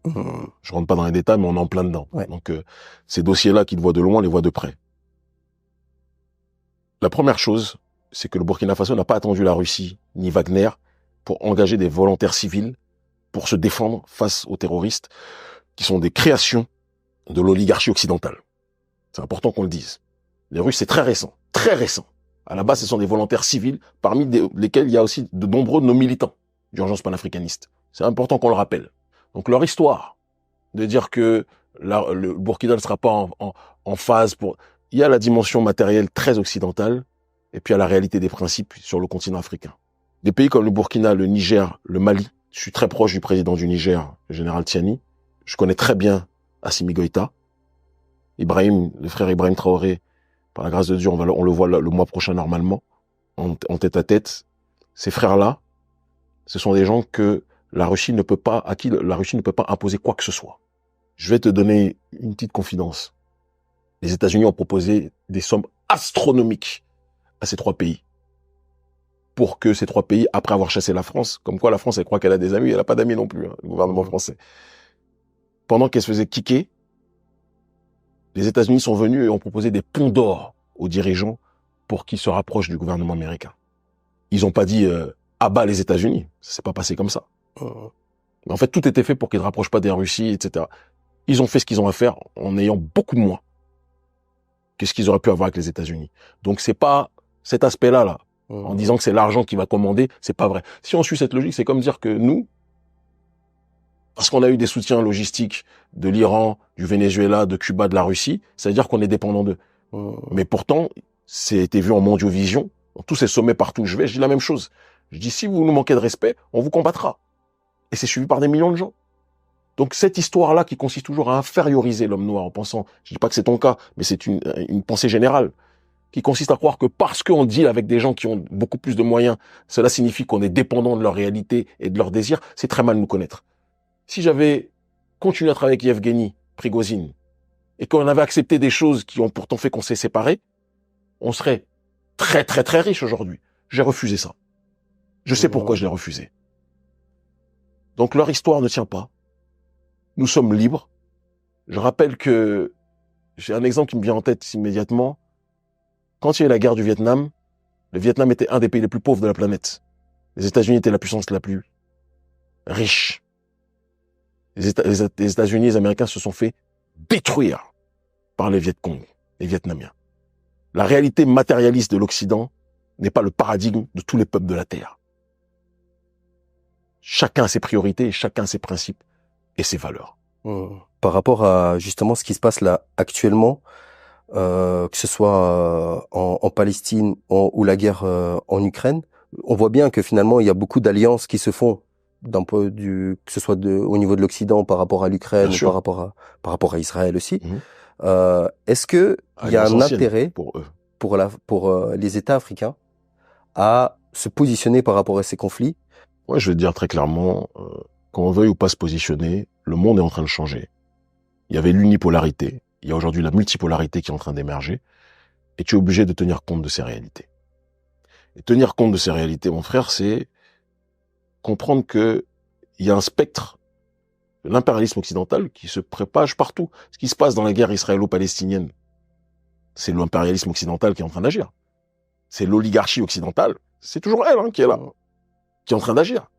Je rentre pas dans les détails, mais on est en plein dedans. Ouais. Donc, ces dossiers-là, qu'ils voient de loin, on les voit de près. La première chose, c'est que le Burkina Faso n'a pas attendu la Russie, ni Wagner, pour engager des volontaires civils pour se défendre face aux terroristes, qui sont des créations de l'oligarchie occidentale. C'est important qu'on le dise. Les Russes, c'est très récent, très récent. À la base, ce sont des volontaires civils, parmi lesquels il y a aussi de nombreux de nos militants d'urgence panafricaniste. C'est important qu'on le rappelle. Donc leur histoire, de dire que le Burkina ne sera pas en phase pour... Il y a la dimension matérielle très occidentale, et puis il y a la réalité des principes sur le continent africain. Des pays comme le Burkina, le Niger, le Mali, je suis très proche du président du Niger, le général Tiani. Je connais très bien Assimi Goïta. Le frère Ibrahim Traoré, par la grâce de Dieu, on le voit le mois prochain normalement, en tête à tête. Ces frères-là, ce sont des gens à qui la Russie ne peut pas imposer quoi que ce soit. Je vais te donner une petite confidence. Les États-Unis ont proposé des sommes astronomiques à ces trois pays. Pour que ces trois pays, après avoir chassé la France, comme quoi la France, elle croit qu'elle a des amis, elle n'a pas d'amis non plus, hein, le gouvernement français. Pendant qu'elle se faisait kicker, les États-Unis sont venus et ont proposé des ponts d'or aux dirigeants pour qu'ils se rapprochent du gouvernement américain. Ils n'ont pas dit à bas les États-Unis. Ça s'est pas passé comme ça. Mais en fait, tout était fait pour qu'ils ne rapprochent pas des Russies, etc. Ils ont fait ce qu'ils ont à faire en ayant beaucoup moins que ce qu'ils auraient pu avoir avec les États-Unis. Donc c'est pas cet aspect-là, en disant que c'est l'argent qui va commander, c'est pas vrai. Si on suit cette logique, c'est comme dire que nous, parce qu'on a eu des soutiens logistiques de l'Iran, du Venezuela, de Cuba, de la Russie, ça veut dire qu'on est dépendant d'eux. Mais pourtant, c'était vu en mondiovision, dans tous ces sommets partout où je vais, je dis la même chose. Je dis, si vous nous manquez de respect, on vous combattra. Et c'est suivi par des millions de gens. Donc cette histoire-là qui consiste toujours à inférioriser l'homme noir en pensant, je dis pas que c'est ton cas, mais c'est une pensée générale, qui consiste à croire que parce qu'on deal avec des gens qui ont beaucoup plus de moyens, cela signifie qu'on est dépendant de leur réalité et de leurs désirs, c'est très mal nous connaître. Si j'avais continué à travailler avec Yevgeny Prigozhin et qu'on avait accepté des choses qui ont pourtant fait qu'on s'est séparés, on serait très très très riche aujourd'hui. J'ai refusé ça. Je sais pourquoi je l'ai refusé. Donc leur histoire ne tient pas. Nous sommes libres. Je rappelle que j'ai un exemple qui me vient en tête immédiatement. Quand il y a eu la guerre du Vietnam, le Vietnam était un des pays les plus pauvres de la planète. Les États-Unis étaient la puissance la plus riche. Les États-Unis et les Américains se sont fait détruire par les Vietcong, les Vietnamiens. La réalité matérialiste de l'Occident n'est pas le paradigme de tous les peuples de la Terre. Chacun a ses priorités, chacun a ses principes et ses valeurs. Par rapport à justement ce qui se passe là actuellement, que ce soit en Palestine ou la guerre en Ukraine, on voit bien que finalement il y a beaucoup d'alliances qui se font que ce soit au niveau de l'Occident par rapport à l'Ukraine ou par rapport à Israël aussi. Est-ce que il y a un intérêt pour les États africains à se positionner par rapport à ces conflits? Ouais, je vais te dire très clairement, qu'on veuille ou pas se positionner, le monde est en train de changer. Il y avait l'unipolarité, il y a aujourd'hui la multipolarité qui est en train d'émerger, et tu es obligé de tenir compte de ces réalités. Et tenir compte de ces réalités, mon frère, c'est comprendre que il y a un spectre de l'impérialisme occidental qui se propage partout. Ce qui se passe dans la guerre israélo-palestinienne, c'est l'impérialisme occidental qui est en train d'agir. C'est l'oligarchie occidentale, c'est toujours elle qui est là, qui est en train d'agir.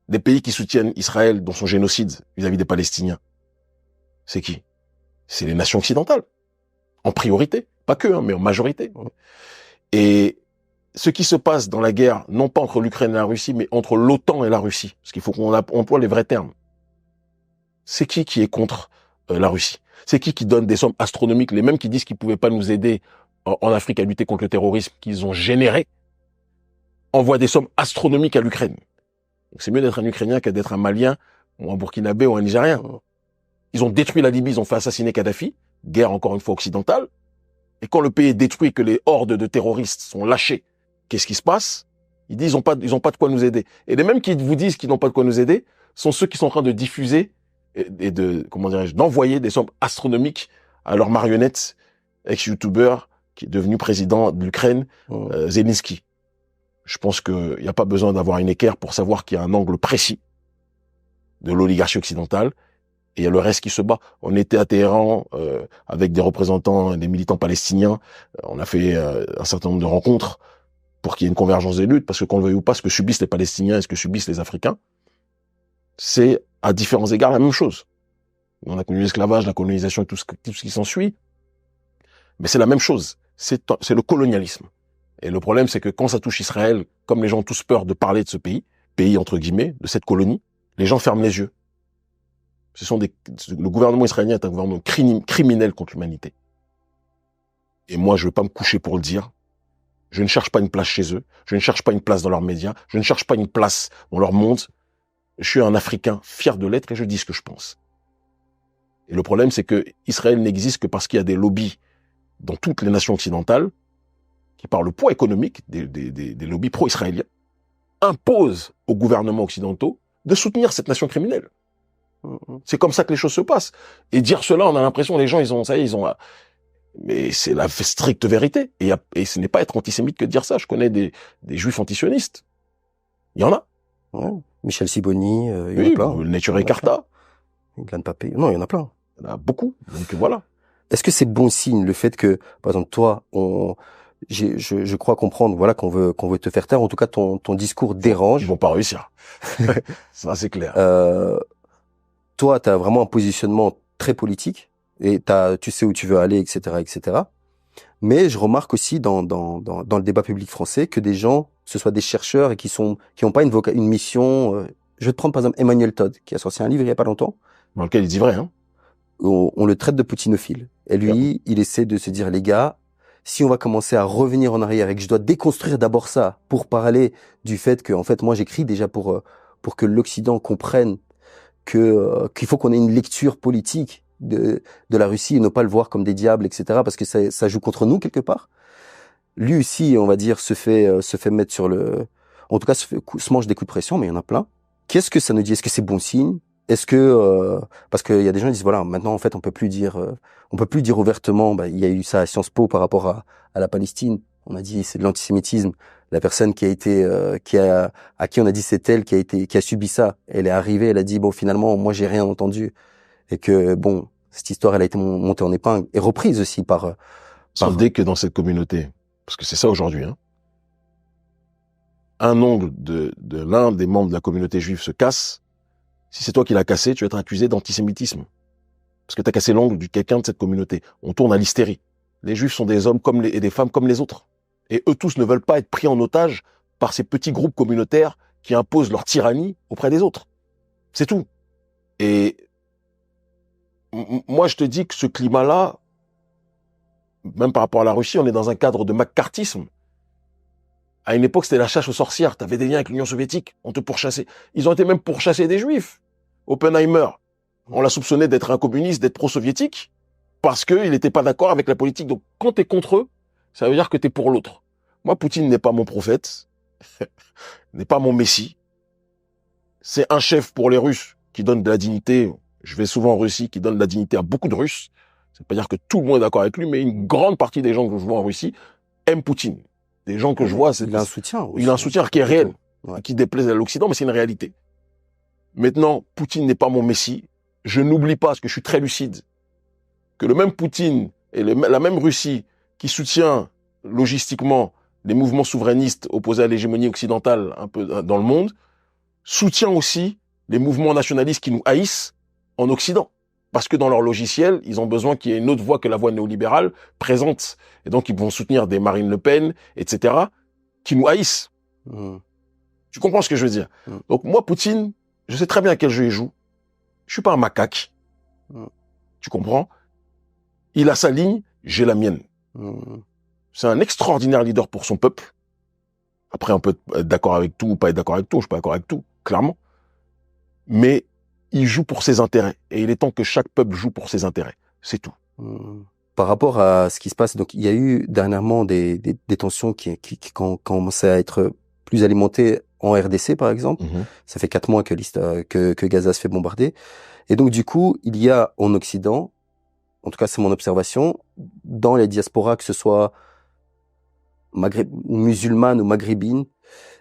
Des pays qui soutiennent Israël dans son génocide vis-à-vis des Palestiniens, c'est qui? C'est les nations occidentales, en priorité, pas que, mais en majorité. Et ce qui se passe dans la guerre, non pas entre l'Ukraine et la Russie, mais entre l'OTAN et la Russie, parce qu'il faut qu'on emploie les vrais termes. C'est qui est contre la Russie? C'est qui donne des sommes astronomiques, les mêmes qui disent qu'ils pouvaient pas nous aider en Afrique à lutter contre le terrorisme qu'ils ont généré, envoient des sommes astronomiques à l'Ukraine. Donc c'est mieux d'être un Ukrainien que d'être un Malien, ou un Burkinabé, ou un Nigérien. Ils ont détruit la Libye, ils ont fait assassiner Kadhafi, guerre encore une fois occidentale. Et quand le pays est détruit, que les hordes de terroristes sont lâchés, qu'est-ce qui se passe? Ils disent ils ont pas de quoi nous aider. Et les mêmes qui vous disent qu'ils n'ont pas de quoi nous aider sont ceux qui sont en train de diffuser et d'envoyer des sommes astronomiques à leurs marionnettes, ex-youtubeur qui est devenu président de l'Ukraine, Zelensky. Je pense qu'il n'y a pas besoin d'avoir une équerre pour savoir qu'il y a un angle précis de l'oligarchie occidentale et il y a le reste qui se bat. On était à Téhéran avec des représentants, des militants palestiniens. On a fait un certain nombre de rencontres pour qu'il y ait une convergence des luttes, parce que qu'on le veuille ou pas, ce que subissent les Palestiniens et ce que subissent les Africains, c'est à différents égards la même chose. On a connu l'esclavage, la colonisation et tout ce qui s'ensuit, mais c'est la même chose. C'est le colonialisme. Et le problème, c'est que quand ça touche Israël, comme les gens ont tous peur de parler de ce pays entre guillemets, de cette colonie, les gens ferment les yeux. Le gouvernement israélien est un gouvernement criminel contre l'humanité. Et moi, je veux pas me coucher pour le dire. Je ne cherche pas une place chez eux. Je ne cherche pas une place dans leurs médias. Je ne cherche pas une place dans leur monde. Je suis un Africain fier de l'être et je dis ce que je pense. Et le problème, c'est que Israël n'existe que parce qu'il y a des lobbies dans toutes les nations occidentales qui, par le poids économique des lobbies pro-israéliens, imposent aux gouvernements occidentaux de soutenir cette nation criminelle. C'est comme ça que les choses se passent. Et dire cela, on a l'impression les gens, mais c'est la stricte vérité. Et ce n'est pas être antisémite que de dire ça. Je connais des juifs antisionistes. Il y en a. Ouais. Michel Sibony, il y en a plein. Neturei Karta. Glenn Papé. Non, il y en a plein. Il y en a beaucoup. Donc voilà. Est-ce que c'est bon signe le fait que, par exemple, toi, je crois comprendre, voilà, qu'on veut te faire taire. En tout cas, ton discours dérange. Ils vont pas réussir. Ça, c'est clair. Toi, t'as vraiment un positionnement très politique et tu sais où tu veux aller, etc., etc. Mais je remarque aussi dans le débat public français que des gens, ce soit des chercheurs et qui ont pas une mission. Je vais te prendre par exemple Emmanuel Todd, qui a sorti un livre il y a pas longtemps, dans lequel il dit vrai, hein. On le traite de poutinophile. Et lui, il essaie de se dire, les gars, si on va commencer à revenir en arrière et que je dois déconstruire d'abord ça pour parler du fait que, en fait, moi, j'écris déjà pour que l'Occident comprenne qu'il faut qu'on ait une lecture politique de la Russie et ne pas le voir comme des diables, etc., parce que ça joue contre nous quelque part. Lui aussi, on va dire, se fait mettre en tout cas, se mange des coups de pression, mais il y en a plein. Qu'est-ce que ça nous dit? Est-ce que c'est bon signe? Est-ce que parce qu'il y a des gens qui disent voilà, maintenant en fait on peut plus dire ouvertement, il y a eu ça à Sciences Po par rapport à la Palestine, on a dit c'est de l'antisémitisme. La personne qui a été à qui on a dit c'est elle qui a subi ça, elle est arrivée, elle a dit bon finalement moi j'ai rien entendu et que bon cette histoire elle a été montée en épingle et reprise aussi par dès que dans cette communauté, parce que c'est ça aujourd'hui, hein, un ongle de l'un des membres de la communauté juive se casse. Si c'est toi qui l'as cassé, tu vas être accusé d'antisémitisme. Parce que tu as cassé l'ongle de quelqu'un de cette communauté. On tourne à l'hystérie. Les juifs sont des hommes et des femmes comme les autres. Et eux tous ne veulent pas être pris en otage par ces petits groupes communautaires qui imposent leur tyrannie auprès des autres. C'est tout. Et moi, je te dis que ce climat-là, même par rapport à la Russie, on est dans un cadre de macartisme. À une époque, c'était la chasse aux sorcières. Tu avais des liens avec l'Union soviétique. On te pourchassait. Ils ont été même pourchassés des juifs. Oppenheimer, on l'a soupçonné d'être un communiste, d'être pro-soviétique, parce qu'il n'était pas d'accord avec la politique. Donc, quand tu es contre eux, ça veut dire que tu es pour l'autre. Moi, Poutine n'est pas mon prophète, n'est pas mon messie. C'est un chef pour les Russes qui donne de la dignité. Je vais souvent en Russie, qui donne de la dignité à beaucoup de Russes. Ça veut pas dire que tout le monde est d'accord avec lui, mais une grande partie des gens que je vois en Russie aiment Poutine. Des gens que je vois, il a un soutien aussi. Il a un soutien qui est réel, qui déplaise à l'Occident, mais c'est une réalité. Maintenant, Poutine n'est pas mon messie. Je n'oublie pas, parce que je suis très lucide, que le même Poutine et la même Russie qui soutient logistiquement les mouvements souverainistes opposés à l'hégémonie occidentale un peu dans le monde, soutient aussi les mouvements nationalistes qui nous haïssent en Occident. Parce que dans leur logiciel, ils ont besoin qu'il y ait une autre voie que la voie néolibérale présente. Et donc, ils vont soutenir des Marine Le Pen, etc., qui nous haïssent. Tu comprends ce que je veux dire? Donc, moi, Poutine, je sais très bien à quel jeu il joue. Je suis pas un macaque. Tu comprends? Il a sa ligne, j'ai la mienne. C'est un extraordinaire leader pour son peuple. Après, on peut être d'accord avec tout ou pas être d'accord avec tout. Je suis pas d'accord avec tout, clairement. Mais il joue pour ses intérêts. Et il est temps que chaque peuple joue pour ses intérêts. C'est tout. Par rapport à ce qui se passe, donc il y a eu dernièrement des tensions qui commençaient à être plus alimentées en RDC, par exemple. Ça fait 4 mois que Gaza se fait bombarder. Et donc, du coup, il y a en Occident, en tout cas, c'est mon observation, dans les diasporas, que ce soit musulmane ou maghrébine,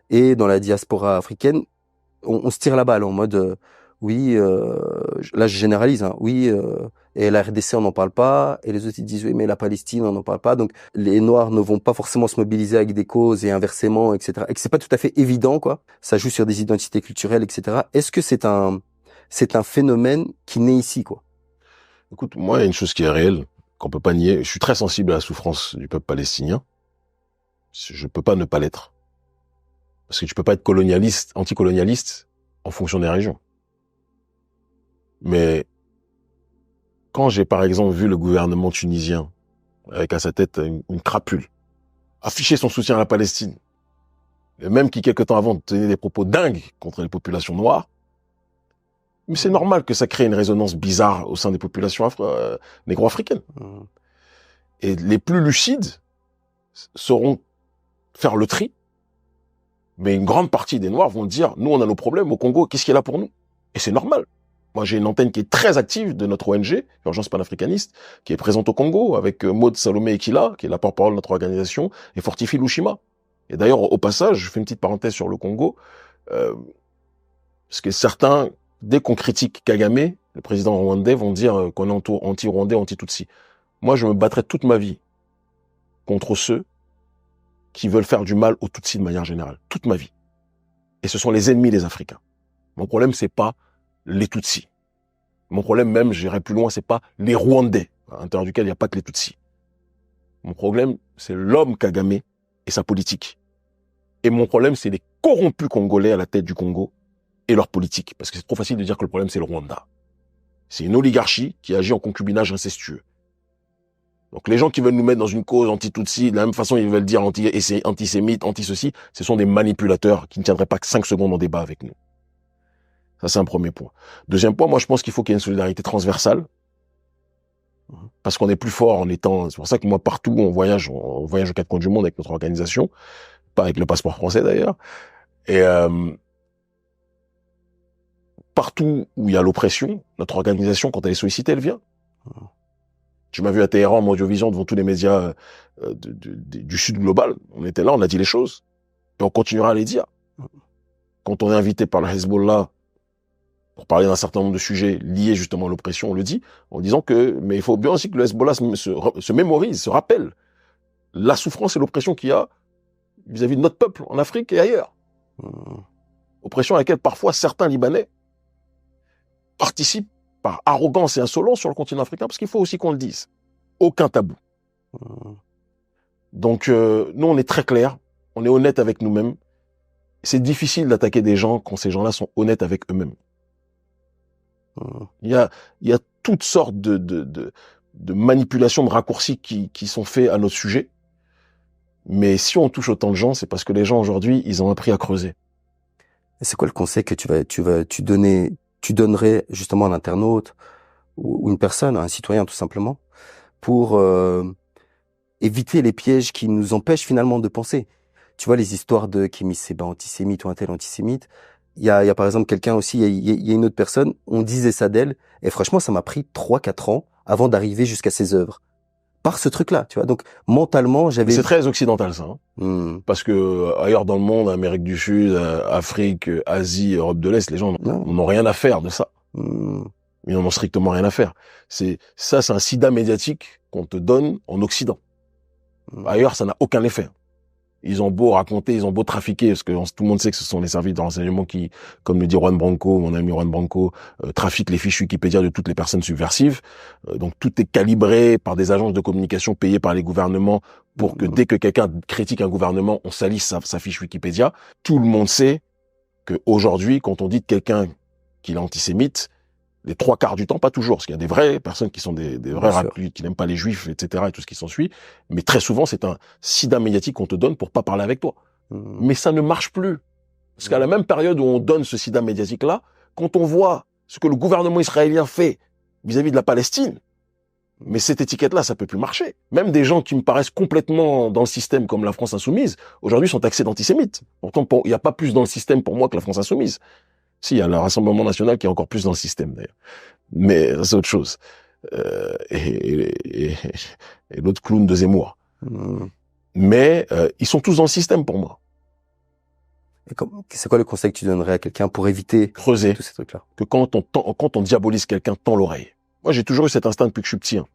et dans la diaspora africaine, on se tire la balle en mode oui, là je généralise, hein, oui, et la RDC on n'en parle pas, et les autres ils disent oui mais la Palestine on n'en parle pas, donc les Noirs ne vont pas forcément se mobiliser avec des causes et inversement, etc. Et que c'est pas tout à fait évident, quoi. Ça joue sur des identités culturelles, etc. Est-ce que c'est un phénomène qui naît ici, quoi? Écoute, moi il y a une chose qui est réelle, qu'on peut pas nier. Je suis très sensible à la souffrance du peuple palestinien. Je peux pas ne pas l'être. Parce que tu peux pas être colonialiste, anticolonialiste, en fonction des régions. Mais quand j'ai par exemple vu le gouvernement tunisien, avec à sa tête une crapule, afficher son soutien à la Palestine, et même qui quelque temps avant tenait des propos dingues contre les populations noires, mais c'est normal que ça crée une résonance bizarre au sein des populations négro-africaines. Et les plus lucides sauront faire le tri, mais une grande partie des Noirs vont dire, nous on a nos problèmes au Congo, qu'est-ce qui est là pour nous? Et c'est normal. Moi, j'ai une antenne qui est très active de notre ONG, Urgence panafricaniste, qui est présente au Congo, avec Maud Salomé Ekila, qui est la porte-parole de notre organisation, et Fortify Lushima. Et d'ailleurs, au passage, je fais une petite parenthèse sur le Congo, parce que certains, dès qu'on critique Kagame, le président rwandais, vont dire qu'on est anti-rwandais, anti-tutsi. Moi, je me battrai toute ma vie contre ceux qui veulent faire du mal aux Tutsis de manière générale. Toute ma vie. Et ce sont les ennemis des Africains. Mon problème, c'est pas les Tutsis. Mon problème même, j'irai plus loin, c'est pas les Rwandais, à l'intérieur duquel il n'y a pas que les Tutsis. Mon problème, c'est l'homme Kagame et sa politique. Et mon problème, c'est les corrompus congolais à la tête du Congo et leur politique. Parce que c'est trop facile de dire que le problème, c'est le Rwanda. C'est une oligarchie qui agit en concubinage incestueux. Donc les gens qui veulent nous mettre dans une cause anti-Tutsi, de la même façon ils veulent dire anti-sémite, anti-ceci, ce sont des manipulateurs qui ne tiendraient pas que 5 secondes en débat avec nous. Ça, c'est un premier point. Deuxième point, moi je pense qu'il faut qu'il y ait une solidarité transversale. Parce qu'on est plus fort en étant... C'est pour ça que moi, partout, on voyage aux 4 coins du monde avec notre organisation. Pas avec le passeport français d'ailleurs. Et partout où il y a l'oppression, notre organisation, quand elle est sollicitée, elle vient. Tu m'as vu à Téhéran, en audiovision, devant tous les médias du Sud global. On était là, on a dit les choses. Et on continuera à les dire. Quand on est invité par le Hezbollah pour parler d'un certain nombre de sujets liés justement à l'oppression, on le dit, en disant que, mais il faut bien aussi que le Hezbollah se mémorise, se rappelle la souffrance et l'oppression qu'il y a vis-à-vis de notre peuple en Afrique et ailleurs. Oppression à laquelle parfois certains Libanais participent par arrogance et insolence sur le continent africain, parce qu'il faut aussi qu'on le dise. Aucun tabou. Donc, nous, on est très clair, on est honnête avec nous-mêmes. C'est difficile d'attaquer des gens quand ces gens-là sont honnêtes avec eux-mêmes. Il y a toutes sortes de manipulations, de raccourcis qui sont faits à notre sujet. Mais si on touche autant de gens, c'est parce que les gens aujourd'hui, ils ont appris à creuser. Et c'est quoi le conseil que tu donnerais justement à un internaute ou une personne, un citoyen tout simplement, pour éviter les pièges qui nous empêchent finalement de penser? Tu vois, les histoires de Kémy Séba antisémite ou un tel antisémite. Il y a par exemple quelqu'un aussi, il y a une autre personne, on disait ça d'elle, et franchement, ça m'a pris 3-4 ans avant d'arriver jusqu'à ses œuvres. Par ce truc-là, tu vois. Donc, mentalement, j'avais... C'est très occidental, ça. Hein. Parce que ailleurs dans le monde, Amérique du Sud, Afrique, Asie, Europe de l'Est, les gens n'ont rien à faire de ça. Ils n'en ont strictement rien à faire. C'est un sida médiatique qu'on te donne en Occident. Ailleurs, ça n'a aucun effet. Ils ont beau raconter, ils ont beau trafiquer, parce que tout le monde sait que ce sont les services de renseignement qui, comme le dit Juan Branco, mon ami Juan Branco, trafiquent les fiches Wikipédia de toutes les personnes subversives. Donc tout est calibré par des agences de communication payées par les gouvernements pour que dès que quelqu'un critique un gouvernement, on salisse sa fiche Wikipédia. Tout le monde sait que aujourd'hui, quand on dit de quelqu'un qu'il est antisémite, les 3/4 du temps, pas toujours, parce qu'il y a des vraies personnes qui sont des vrais racistes, qui n'aiment pas les juifs, etc., et tout ce qui s'ensuit. Mais très souvent, c'est un sida médiatique qu'on te donne pour pas parler avec toi. Mais ça ne marche plus. Parce qu'à la même période où on donne ce sida médiatique-là, quand on voit ce que le gouvernement israélien fait vis-à-vis de la Palestine, mais cette étiquette-là, ça peut plus marcher. Même des gens qui me paraissent complètement dans le système, comme la France insoumise, aujourd'hui sont taxés d'antisémites. Pourtant, il n'y a pas plus dans le système pour moi que la France insoumise. Si, il y a le Rassemblement national qui est encore plus dans le système, d'ailleurs. Mais c'est autre chose. Et l'autre clown de Zemmour. Mais ils sont tous dans le système pour moi. C'est quoi le conseil que tu donnerais à quelqu'un pour éviter creuser tous ces trucs-là? Que quand on diabolise quelqu'un, tend l'oreille. Moi, j'ai toujours eu cet instinct depuis que je suis petit. Hein.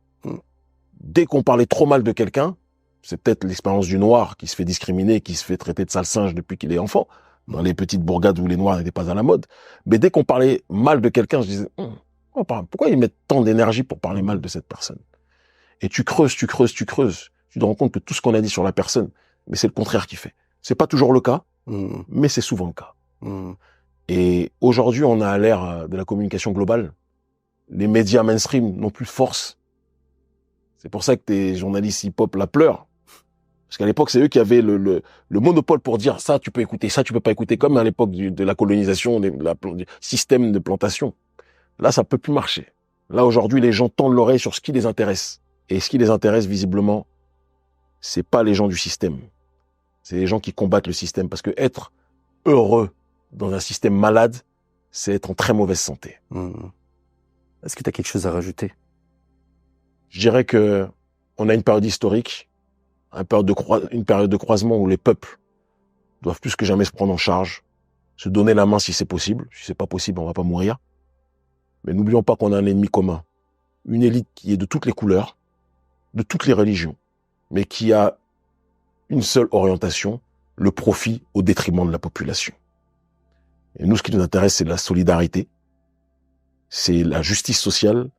Dès qu'on parlait trop mal de quelqu'un, c'est peut-être l'expérience du noir qui se fait discriminer, qui se fait traiter de sale singe depuis qu'il est enfant, dans les petites bourgades où les noirs n'étaient pas à la mode. Mais dès qu'on parlait mal de quelqu'un, je disais, pourquoi ils mettent tant d'énergie pour parler mal de cette personne? Et tu creuses. Tu te rends compte que tout ce qu'on a dit sur la personne, mais c'est le contraire qui fait. C'est pas toujours le cas, mais c'est souvent le cas. Et aujourd'hui, on a à l'ère de la communication globale. Les médias mainstream n'ont plus de force. C'est pour ça que tes journalistes hip-hop la pleurent. Parce qu'à l'époque, c'est eux qui avaient le monopole pour dire ça, tu peux écouter, ça, tu peux pas écouter, comme à l'époque de la colonisation, du système de plantation. Là, ça peut plus marcher. Là, aujourd'hui, les gens tendent l'oreille sur ce qui les intéresse. Et ce qui les intéresse, visiblement, c'est pas les gens du système. C'est les gens qui combattent le système. Parce que être heureux dans un système malade, c'est être en très mauvaise santé. Est-ce que tu as quelque chose à rajouter? Je dirais que on a une période historique, une période de croisement où les peuples doivent plus que jamais se prendre en charge, se donner la main si c'est possible. Si c'est pas possible, on va pas mourir. Mais n'oublions pas qu'on a un ennemi commun. Une élite qui est de toutes les couleurs, de toutes les religions, mais qui a une seule orientation, le profit au détriment de la population. Et nous, ce qui nous intéresse, c'est la solidarité, c'est la justice sociale.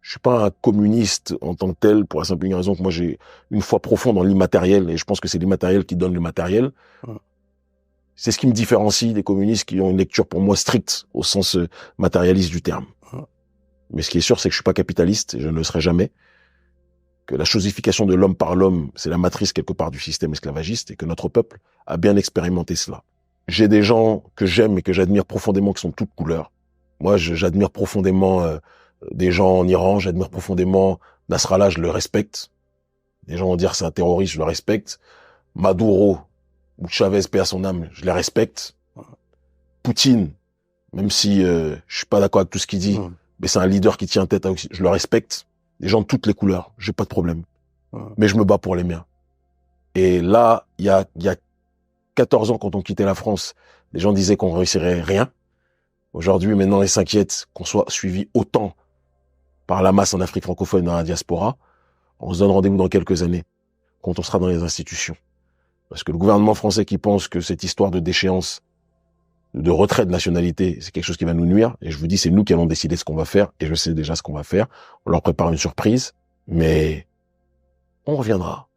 Je suis pas un communiste en tant que tel, pour la simple raison que moi j'ai une foi profonde en l'immatériel, et je pense que c'est l'immatériel qui donne le matériel. C'est ce qui me différencie des communistes qui ont une lecture pour moi stricte, au sens matérialiste du terme. Mais ce qui est sûr, c'est que je suis pas capitaliste, et je ne le serai jamais. Que la chosification de l'homme par l'homme, c'est la matrice quelque part du système esclavagiste, et que notre peuple a bien expérimenté cela. J'ai des gens que j'aime et que j'admire profondément, qui sont de toutes couleurs. Moi, j'admire profondément des gens en Iran, j'admire profondément Nasrallah, je le respecte. Les gens vont dire c'est un terroriste, je le respecte. Maduro ou Chavez, paix à son âme, je les respecte. Poutine, même si je suis pas d'accord avec tout ce qu'il dit, mais c'est un leader qui tient tête, je le respecte. Des gens de toutes les couleurs, j'ai pas de problème. Mais je me bats pour les miens. Et là, il y a 14 ans, quand on quittait la France, les gens disaient qu'on réussirait rien. Aujourd'hui, maintenant, ils s'inquiètent qu'on soit suivi autant par la masse en Afrique francophone dans la diaspora. On se donne rendez-vous dans quelques années, quand on sera dans les institutions. Parce que le gouvernement français qui pense que cette histoire de déchéance, de retrait de nationalité, c'est quelque chose qui va nous nuire. Et je vous dis, c'est nous qui allons décider ce qu'on va faire. Et je sais déjà ce qu'on va faire. On leur prépare une surprise. Mais on reviendra.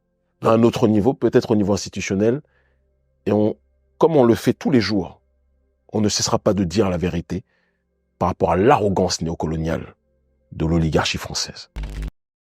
à un autre niveau, peut-être au niveau institutionnel. Et comme on le fait tous les jours, on ne cessera pas de dire la vérité par rapport à l'arrogance néocoloniale de l'oligarchie française.